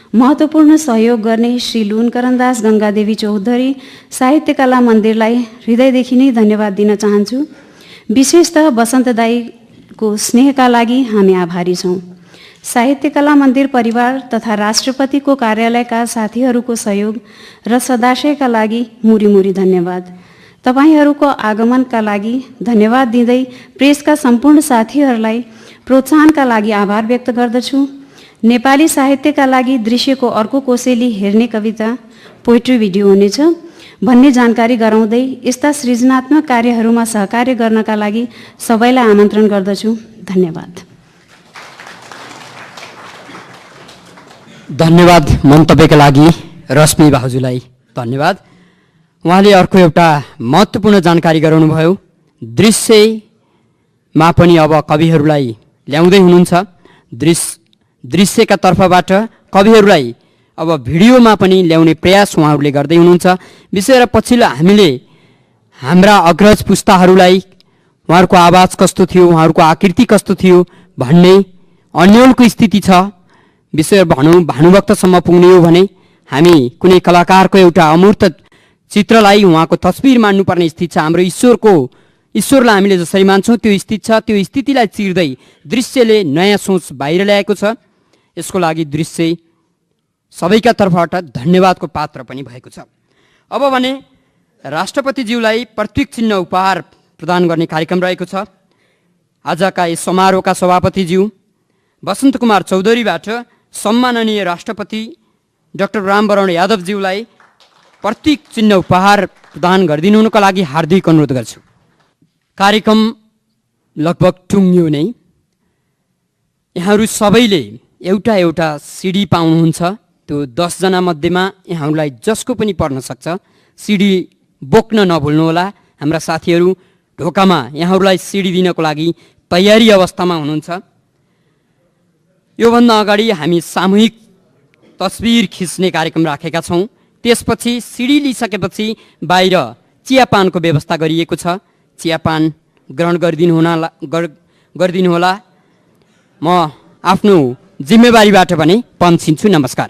महत्त्वपूर्ण सहयोग गर्ने श्री लुनकरणदास गङ्गादेवी चौधरी साहित्य कला मन्दिरलाई हृदयदेखि नै धन्यवाद दिन चाहन्छु। विशेषतः बसन्त दाईको स्नेहका लागि हामी आभारी छौँ। साहित्य कला मन्दिर परिवार तथा राष्ट्रपतिको कार्यालयका साथीहरूको सहयोग र सदाशयका लागि मुरी मुरी धन्यवाद। तपाईँहरूको आगमनका लागि धन्यवाद दिँदै प्रेसका सम्पूर्ण साथीहरूलाई प्रोत्साहनका लागि आभार व्यक्त गर्दछु। नेपाली साहित्यका लागि दृश्यको अर्को कोसेली हेर्ने कविता पोइट्री भिडियो हुनेछ भन्ने जानकारी गराउँदै यस्ता सृजनात्मक कार्यहरूमा सहकार्य गर्नका लागि सबैलाई आमन्त्रण गर्दछु। धन्यवाद। धन्यवाद मन्तव्यका लागि रश्मि भाउजूलाई धन्यवाद। उहाँले अर्को एउटा महत्त्वपूर्ण जानकारी गराउनुभयो। दृश्यमा पनि अब कविहरूलाई ल्याउँदै हुनुहुन्छ। दृश्यका तर्फबाट कविहरूलाई अब भिडियोमा पनि ल्याउने प्रयास उहाँहरूले गर्दै हुनुहुन्छ। विशेष गरेर पछिल्लो हामीले हाम्रा अग्रज पुस्ताहरूलाई उहाँहरूको आवाज कस्तो थियो, उहाँहरूको आकृति कस्तो थियो भन्ने अन्यलको स्थिति छ। विशेष भनौँ भानुभक्तसम्म पुग्ने हो भने हामी कुनै कलाकारको एउटा अमूर्त चित्रलाई उहाँको तस्बिर मान्नुपर्ने स्थिति छ। हाम्रो ईश्वरलाई हामीले जसरी मान्छौँ त्यो स्थिति छ। त्यो स्थितिलाई चिर्दै दृश्यले नयाँ सोच बाहिर ल्याएको छ। यसको लागि दृश्य सबैका तर्फबाट धन्यवादको पात्र पनि भएको छ। अब भने राष्ट्रपतिज्यूलाई प्रतीक चिन्ह उपहार प्रदान गर्ने कार्यक्रम रहेको छ। आजका यस समारोहका सभापतिज्यू वसन्त कुमार चौधरीबाट सम्माननीय राष्ट्रपति डाक्टर रामवरण यादवज्यूलाई प्रतीक चिन्ह उपहार प्रदान गरिदिनुका लागि हार्दिक अनुरोध गर्छु। कार्यक्रम लगभग टुङ्गियो नै। यहाँहरू सबैले एउटा एउटा सिडी पाउनुहुन्छ। त्यो 10 जना मध्येमा यहाँहरूलाई जसको पनि पर्न सक्छ। सिडी बोक्न नभुल्नुहोला। हाम्रा साथीहरू ढोकामा यहाँहरूलाई सिडी दिनको लागि तयारी अवस्थामा हुनुहुन्छ। योभन्दा अगाडि हामी सामूहिक तस्बिर खिच्ने कार्यक्रम राखेका छौँ। त्यसपछि सिडी लिइसकेपछि बाहिर चियापानको व्यवस्था गरिएको छ। चियापान ग्रहण गरिदिनुहोला। म आफ्नो जिम्मेवारीबाट पनि पन्छिन्छु। नमस्कार।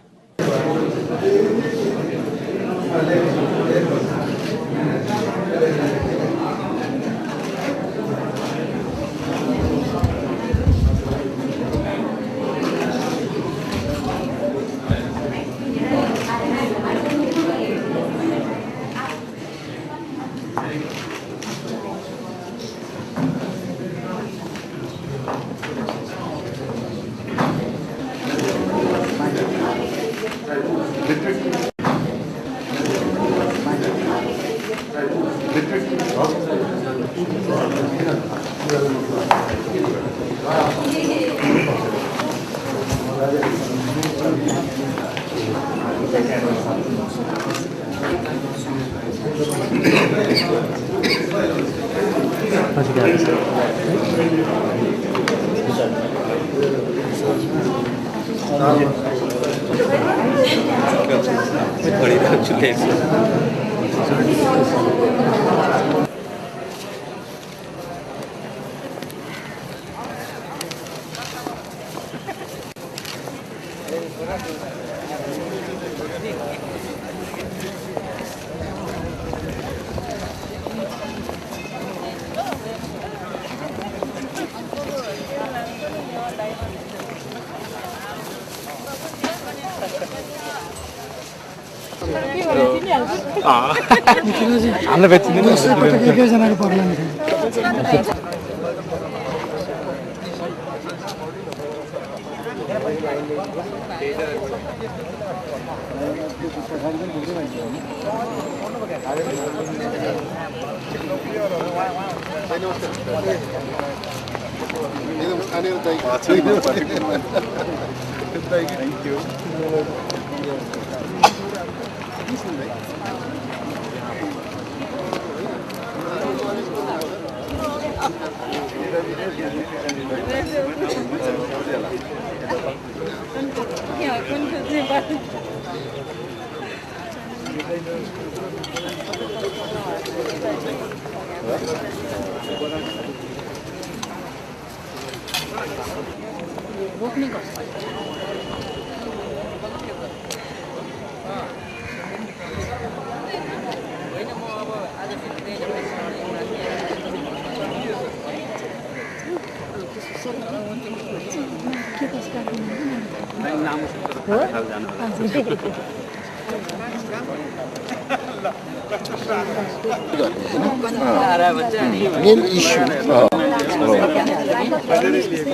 मेन इस्यु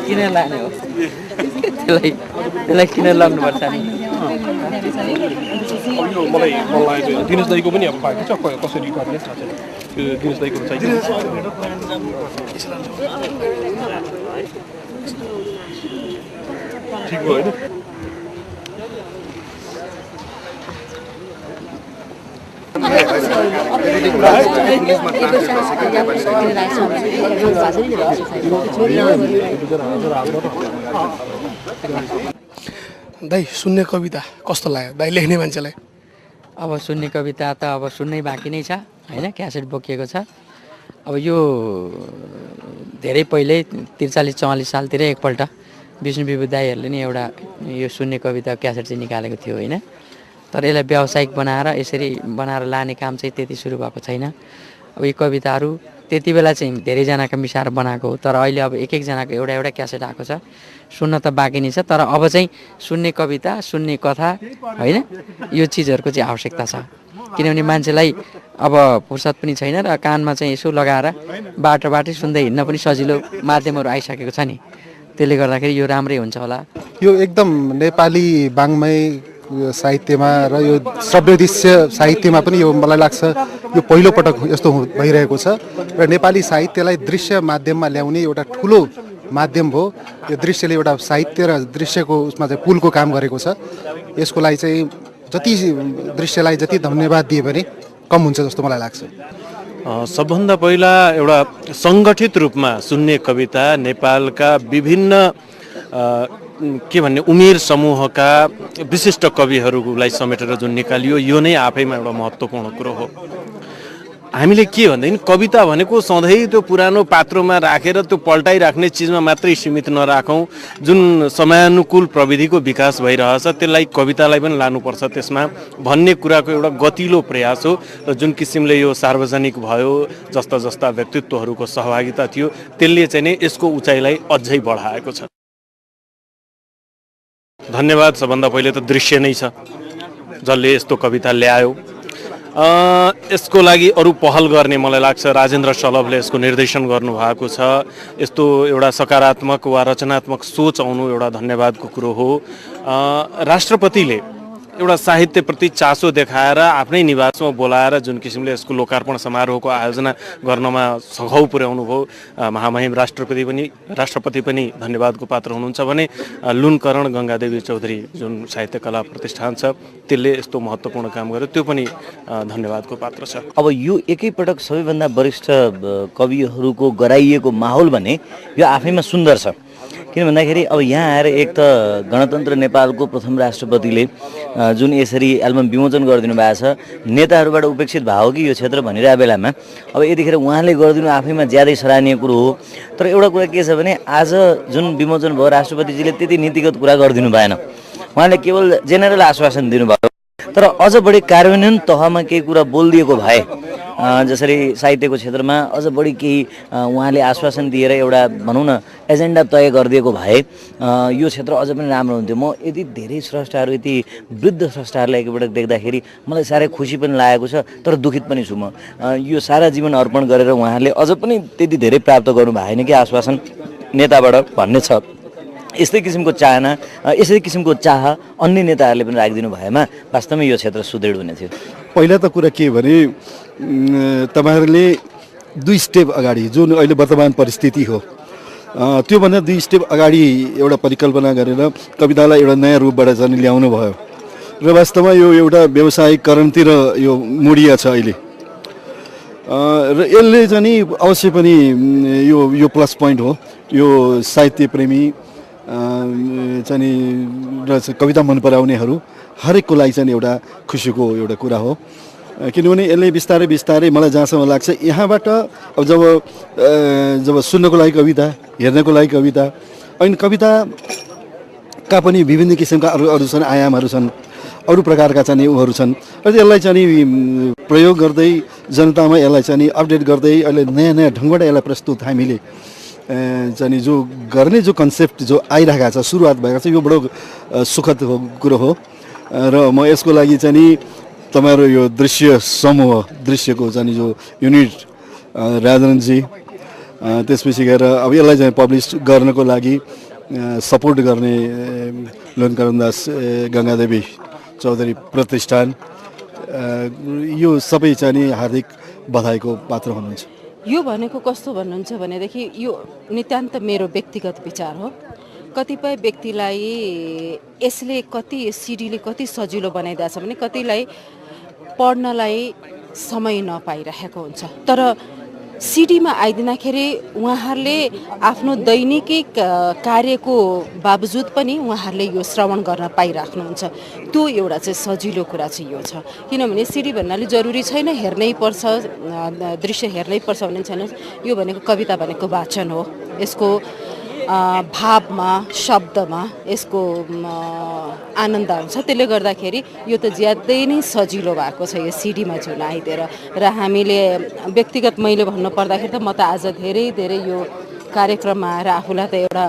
किन लाने हो त्यसलाई किन लाग्नुपर्छ नि यो मलाई दिनेश दाइको पनि अब बाँकी छ कसरी गर्ने थाहा छैन त्यो दिनेश दाइको चाहिँ ठिक भयो होइन दाइ सुन्ने कविता कस्तो लाग्यो दाइ लेख्ने मान्छेलाई? अब सुन्ने कविता त अब सुन्नै बाँकी नै छ हैन, क्यासेट बोकिएको छ। अब यो धेरै पहिल्यै 43-44 सालतिर एकपल्ट विष्णु विभू दाइहरूले नि एउटा यो सुन्ने कविता क्यासेट चाहिँ निकालेको थियो हैन। तर यसलाई व्यावसायिक बनाएर यसरी बनाएर लाने काम चाहिँ त्यति सुरु भएको छैन। अब यो कविताहरू त्यति बेला चाहिँ धेरैजनाका मिसाएर बनाएको हो, तर अहिले अब एक एकजनाको एउटा एउटा क्यासेट आएको छ। सुन्न त बाँकी नै छ, तर अब चाहिँ सुन्ने कविता, सुन्ने कथा हैन, यो चिजहरूको चाहिँ आवश्यकता छ। किनभने मान्छेलाई अब फुर्सद पनि छैन र कानमा चाहिँ यसो लगाएर बाटोबाटै सुन्दै हिँड्न पनि सजिलो माध्यमहरू आइसकेको छ नि। त्यसले गर्दाखेरि यो राम्रै हुन्छ होला। यो एकदम नेपाली वाङ्मय साहित्यमा र यो श्रव्यदृश्य साहित्यमा पनि यो मलाई लाग्छ यो पहिलोपटक यस्तो भइरहेको छ र नेपाली साहित्यलाई दृश्य माध्यममा ल्याउने एउटा ठुलो माध्यम हो। यो दृश्यले एउटा साहित्य र दृश्यको उसमा चाहिँ पुलको काम गरेको छ। यसको लागि चाहिँ जति दृश्यलाई जति धन्यवाद दिए पनि कम हुन्छ जस्तो मलाई लाग्छ। सबभन्दा पहिला एउटा सङ्गठित रूपमा सुन्ने कविता नेपालका विभिन्न के भन्ने उमेर समूहका विशिष्ट कविहरूलाई समेटेर जुन निकालियो यो नै आफैमा एउटा महत्त्वपूर्ण कुरो हो। हामीले के भन्दैन कविता भनेको सधैँ त्यो पुरानो पात्रोमा राखेर त्यो पल्टाइराख्ने चिजमा मात्रै सीमित नराखौँ। जुन समयानुकूल प्रविधिको विकास भइरहेछ त्यसलाई कवितालाई पनि लानुपर्छ त्यसमा भन्ने कुराको एउटा गतिलो प्रयास हो र जुन किसिमले यो सार्वजनिक भयो जस्ता जस्ता व्यक्तित्वहरूको सहभागिता थियो त्यसले चाहिँ नै यसको उचाइलाई अझै बढाएको छ। धन्यवाद। सबभन्दा पहिले त दृश्य नै छ जसले यस्तो कविता ल्यायो। यसको लागि अरू पहल गर्ने मलाई लाग्छ राजेन्द्र सलभले यसको निर्देशन गर्नुभएको छ। यस्तो एउटा सकारात्मक वा रचनात्मक सोच आउनु एउटा धन्यवादको कुरो हो। राष्ट्रपतिले एउटा साहित्यप्रति चासो देखाएर आफ्नै निवासमा बोलाएर जुन किसिमले यसको लोकार्पण समारोहको आयोजना गर्नमा सघाउ पुर्याउनु भयो महामहिम राष्ट्रपति पनि धन्यवादको पात्र हुनुहुन्छ भने लुनकरण गङ्गादेवी चौधरी जुन साहित्य कला प्रतिष्ठान छ त्यसले यस्तो महत्त्वपूर्ण काम गर्यो त्यो पनि धन्यवादको पात्र छ। अब यो एकैपटक सबैभन्दा वरिष्ठ कविहरूको गराइएको माहौल भने यो आफैमा सुन्दर छ। किन भन्दाखेरि अब यहाँ आएर एक त गणतन्त्र नेपालको प्रथम राष्ट्रपतिले जुन यसरी एल्बम विमोचन गरिदिनु भएको छ नेताहरूबाट उपेक्षित भयो कि यो क्षेत्र भनिरहेको बेलामा अब यतिखेर उहाँले गरिदिनु आफैमा ज्यादै सराहनीय कुरो हो। तर एउटा कुरा के छ भने आज जुन विमोचन भयो राष्ट्रपतिजीले त्यति नीतिगत कुरा गरिदिनु भएन। उहाँले केवल जेनरल आश्वासन दिनुभयो तर अझ बढी कार्यान्वयन तहमा केही कुरा बोलिदिएको भए जसरी साहित्यको क्षेत्रमा अझ बढी केही उहाँले आश्वासन दिएर एउटा भनौँ न एजेन्डा तय गरिदिएको भए यो क्षेत्र अझ पनि राम्रो हुन्थ्यो। म यति धेरै स्रष्टाहरू यति वृद्ध स्रष्टाहरूलाई एकपटक देख्दाखेरि मलाई साह्रै खुसी पनि लागेको छ तर दुखित पनि छु। म यो सारा जीवन अर्पण गरेर उहाँहरूले अझ पनि त्यति धेरै प्राप्त गर्नु भएन कि आश्वासन नेताबाट भन्ने छ। यस्तै किसिमको चाहना यसै किसिमको चाह अन्य नेताहरूले पनि राखिदिनु भएमा वास्तवमै यो क्षेत्र सुदृढ हुने थियो। पहिला त कुरा के भने तपाईँहरूले 2 स्टेप अगाडि जुन अहिले वर्तमान परिस्थिति हो त्योभन्दा 2 स्टेप अगाडि एउटा परिकल्पना गरेर कवितालाई एउटा नयाँ रूपबाट चाहिँ ल्याउनु भयो र वास्तवमा यो एउटा व्यवसायीकरणतिर यो मुडिया छ अहिले र यसले चाहिँ अवश्य पनि यो प्लस पोइन्ट हो। यो साहित्य प्रेमी चाहिँ र कविता मन पराउनेहरू हरेकको लागि चाहिँ एउटा खुसीको एउटा कुरा हो। किनभने यसले बिस्तारै बिस्तारै मलाई जहाँसम्म लाग्छ यहाँबाट अब जब सुन्नको लागि कविता हेर्नको लागि कविता अनि कविताका पनि विभिन्न किसिमका अरू छन् आयामहरू छन् अरू प्रकारका चाहिँ उहरू छन् र यसलाई चाहिँ प्रयोग गर्दै जनतामा यसलाई चाहिँ अपडेट गर्दै अहिले नयाँ नयाँ ढङ्गबाट यसलाई प्रस्तुत हामीले चाहिँ जो गर्ने जो कन्सेप्ट जो आइरहेको छ सुरुवात भएको छ यो बडो सुखद कुरो हो र म यसको लागि चाहिँ तपाईहरु यो दृश्य समूह दृश्यको चाहिँ जो युनिट राजनजी त्यसपछि गएर अब यसलाई चाहिँ पब्लिश गर्नको लागि सपोर्ट गर्ने लुनकरणदास गङ्गादेवी चौधरी प्रतिष्ठान यो सबै चाहिँ हार्दिक बधाईको पात्र हुनुहुन्छ। यो भनेको कस्तो भन्नुहुन्छ भनेदेखि यो नितान्त मेरो व्यक्तिगत विचार हो। कतिपय व्यक्तिलाई यसले कति सिडीले कति सजिलो बनाइदिएको छ भने कतिलाई पढ्नलाई समय नपाइरहेको हुन्छ तर सिडीमा आइदिँदाखेरि उहाँहरूले आफ्नो दैनिक कार्यको बावजुद पनि उहाँहरूले यो श्रवण गर्न पाइराख्नुहुन्छ। त्यो एउटा चाहिँ सजिलो कुरा चाहिँ यो छ किनभने सिडी भन्नाले जरुरी छैन हेर्नै पर्छ दृश्य हेर्नै पर्छ भन्ने छैन। यो भनेको कविता भनेको वाचन हो। यसको भावमा शब्दमा यसको आनन्द आउँछ। त्यसले गर्दाखेरि यो त ज्यादै नै सजिलो भएको छ यो सिडीमा जुन आइदिएर र हामीले व्यक्तिगत मैले भन्नु पर्दाखेरि त म त आज धेरै धेरै यो कार्यक्रममा आएर आफूलाई त एउटा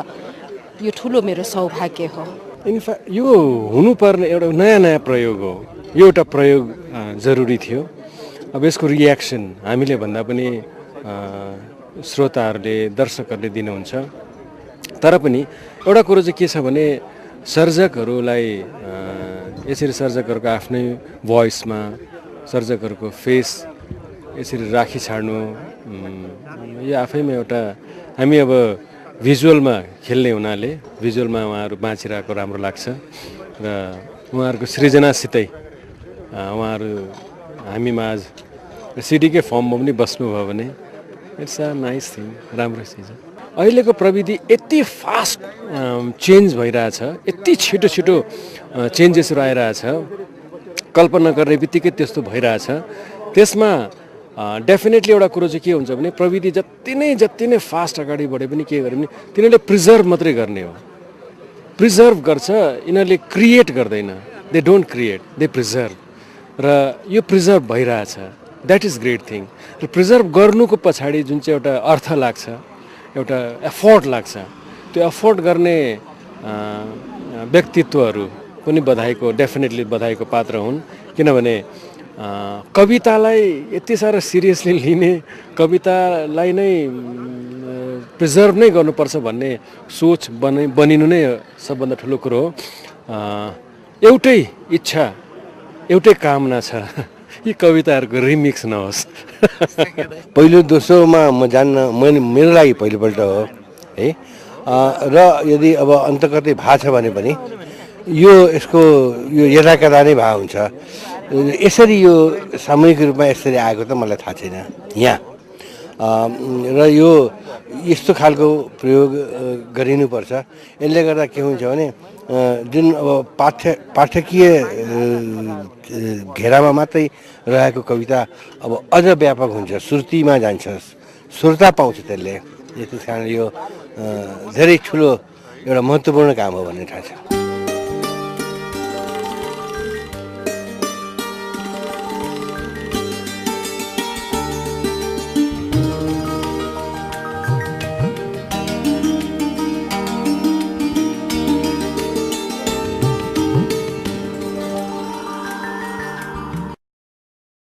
यो ठुलो मेरो सौभाग्य हो। इनफ्याक्ट यो हुनुपर्ने एउटा नयाँ नयाँ प्रयोग हो। यो एउटा प्रयोग जरुरी थियो। अब यसको रियाक्सन हामीले भन्दा पनि श्रोताहरूले दर्शकहरूले दिनुहुन्छ तर पनि एउटा कुरो चाहिँ के छ भने सर्जकहरूलाई यसरी सर्जकहरूको आफ्नै भोइसमा सर्जकहरूको फेस यसरी राखी छाड्नु यो आफैमा एउटा हामी अब भिजुअलमा खेल्ने हुनाले भिजुअलमा उहाँहरू बाँचिरहेको राम्रो लाग्छ र उहाँहरूको सृजनासितै उहाँहरू हामीमा आज सिडीकै फर्ममा पनि बस्नुभयो भने इट्स अ नाइस थिङ, राम्रो चिज। अहिलेको प्रविधि यति फास्ट चेन्ज भइरहेछ, यति छिटो छिटो चेन्जेसहरू आइरहेछ, कल्पना गर्ने बित्तिकै त्यस्तो भइरहेछ। त्यसमा डेफिनेटली एउटा कुरो चाहिँ के हुन्छ भने प्रविधि जति नै फास्ट अगाडि बढे पनि के गरे पनि तिनीहरूले प्रिजर्भ मात्रै गर्ने हो। प्रिजर्भ गर्छ, यिनीहरूले क्रिएट गर्दैन। They don't create, they preserve. र यो प्रिजर्भ भइरहेछ, द्याट इज ग्रेट थिङ। र प्रिजर्भ गर्नुको पछाडि जुन चाहिँ एउटा अर्थ लाग्छ, एउटा एफोर्ट लाग्छ, त्यो एफोर्ट गर्ने व्यक्तित्वहरू पनि डेफिनेटली बधाईको पात्र हुन्। किनभने कवितालाई यति साह्रो सिरियसली लिने, कवितालाई नै प्रिजर्भ नै गर्नुपर्छ भन्ने सोच बनिनु नै सबभन्दा ठुलो कुरो हो। एउटै इच्छा, एउटै कामना छ, यी कविताहरूको रिमिक्स नहोस्। पहिलो दोस्रोमा म जान्न, मेरो लागि पहिलोपल्ट हो है। र यदि अब अन्त कतै भएको छ भने पनि यसको यदाकदा नै भएको हुन्छ। यसरी यो सामूहिक रूपमा यसरी आएको त मलाई थाहा छैन यहाँ। र यो यस्तो खालको प्रयोग गरिनुपर्छ। यसले गर्दा के हुन्छ भने जुन अब पाठकीय घेरामा मात्रै रहेको कविता अब अझ व्यापक हुन्छ, श्रुतिमा जान्छ, श्रोता पाउँछ त्यसले। त्यस कारण यो धेरै ठुलो एउटा महत्त्वपूर्ण काम हो भन्ने थाहा छ।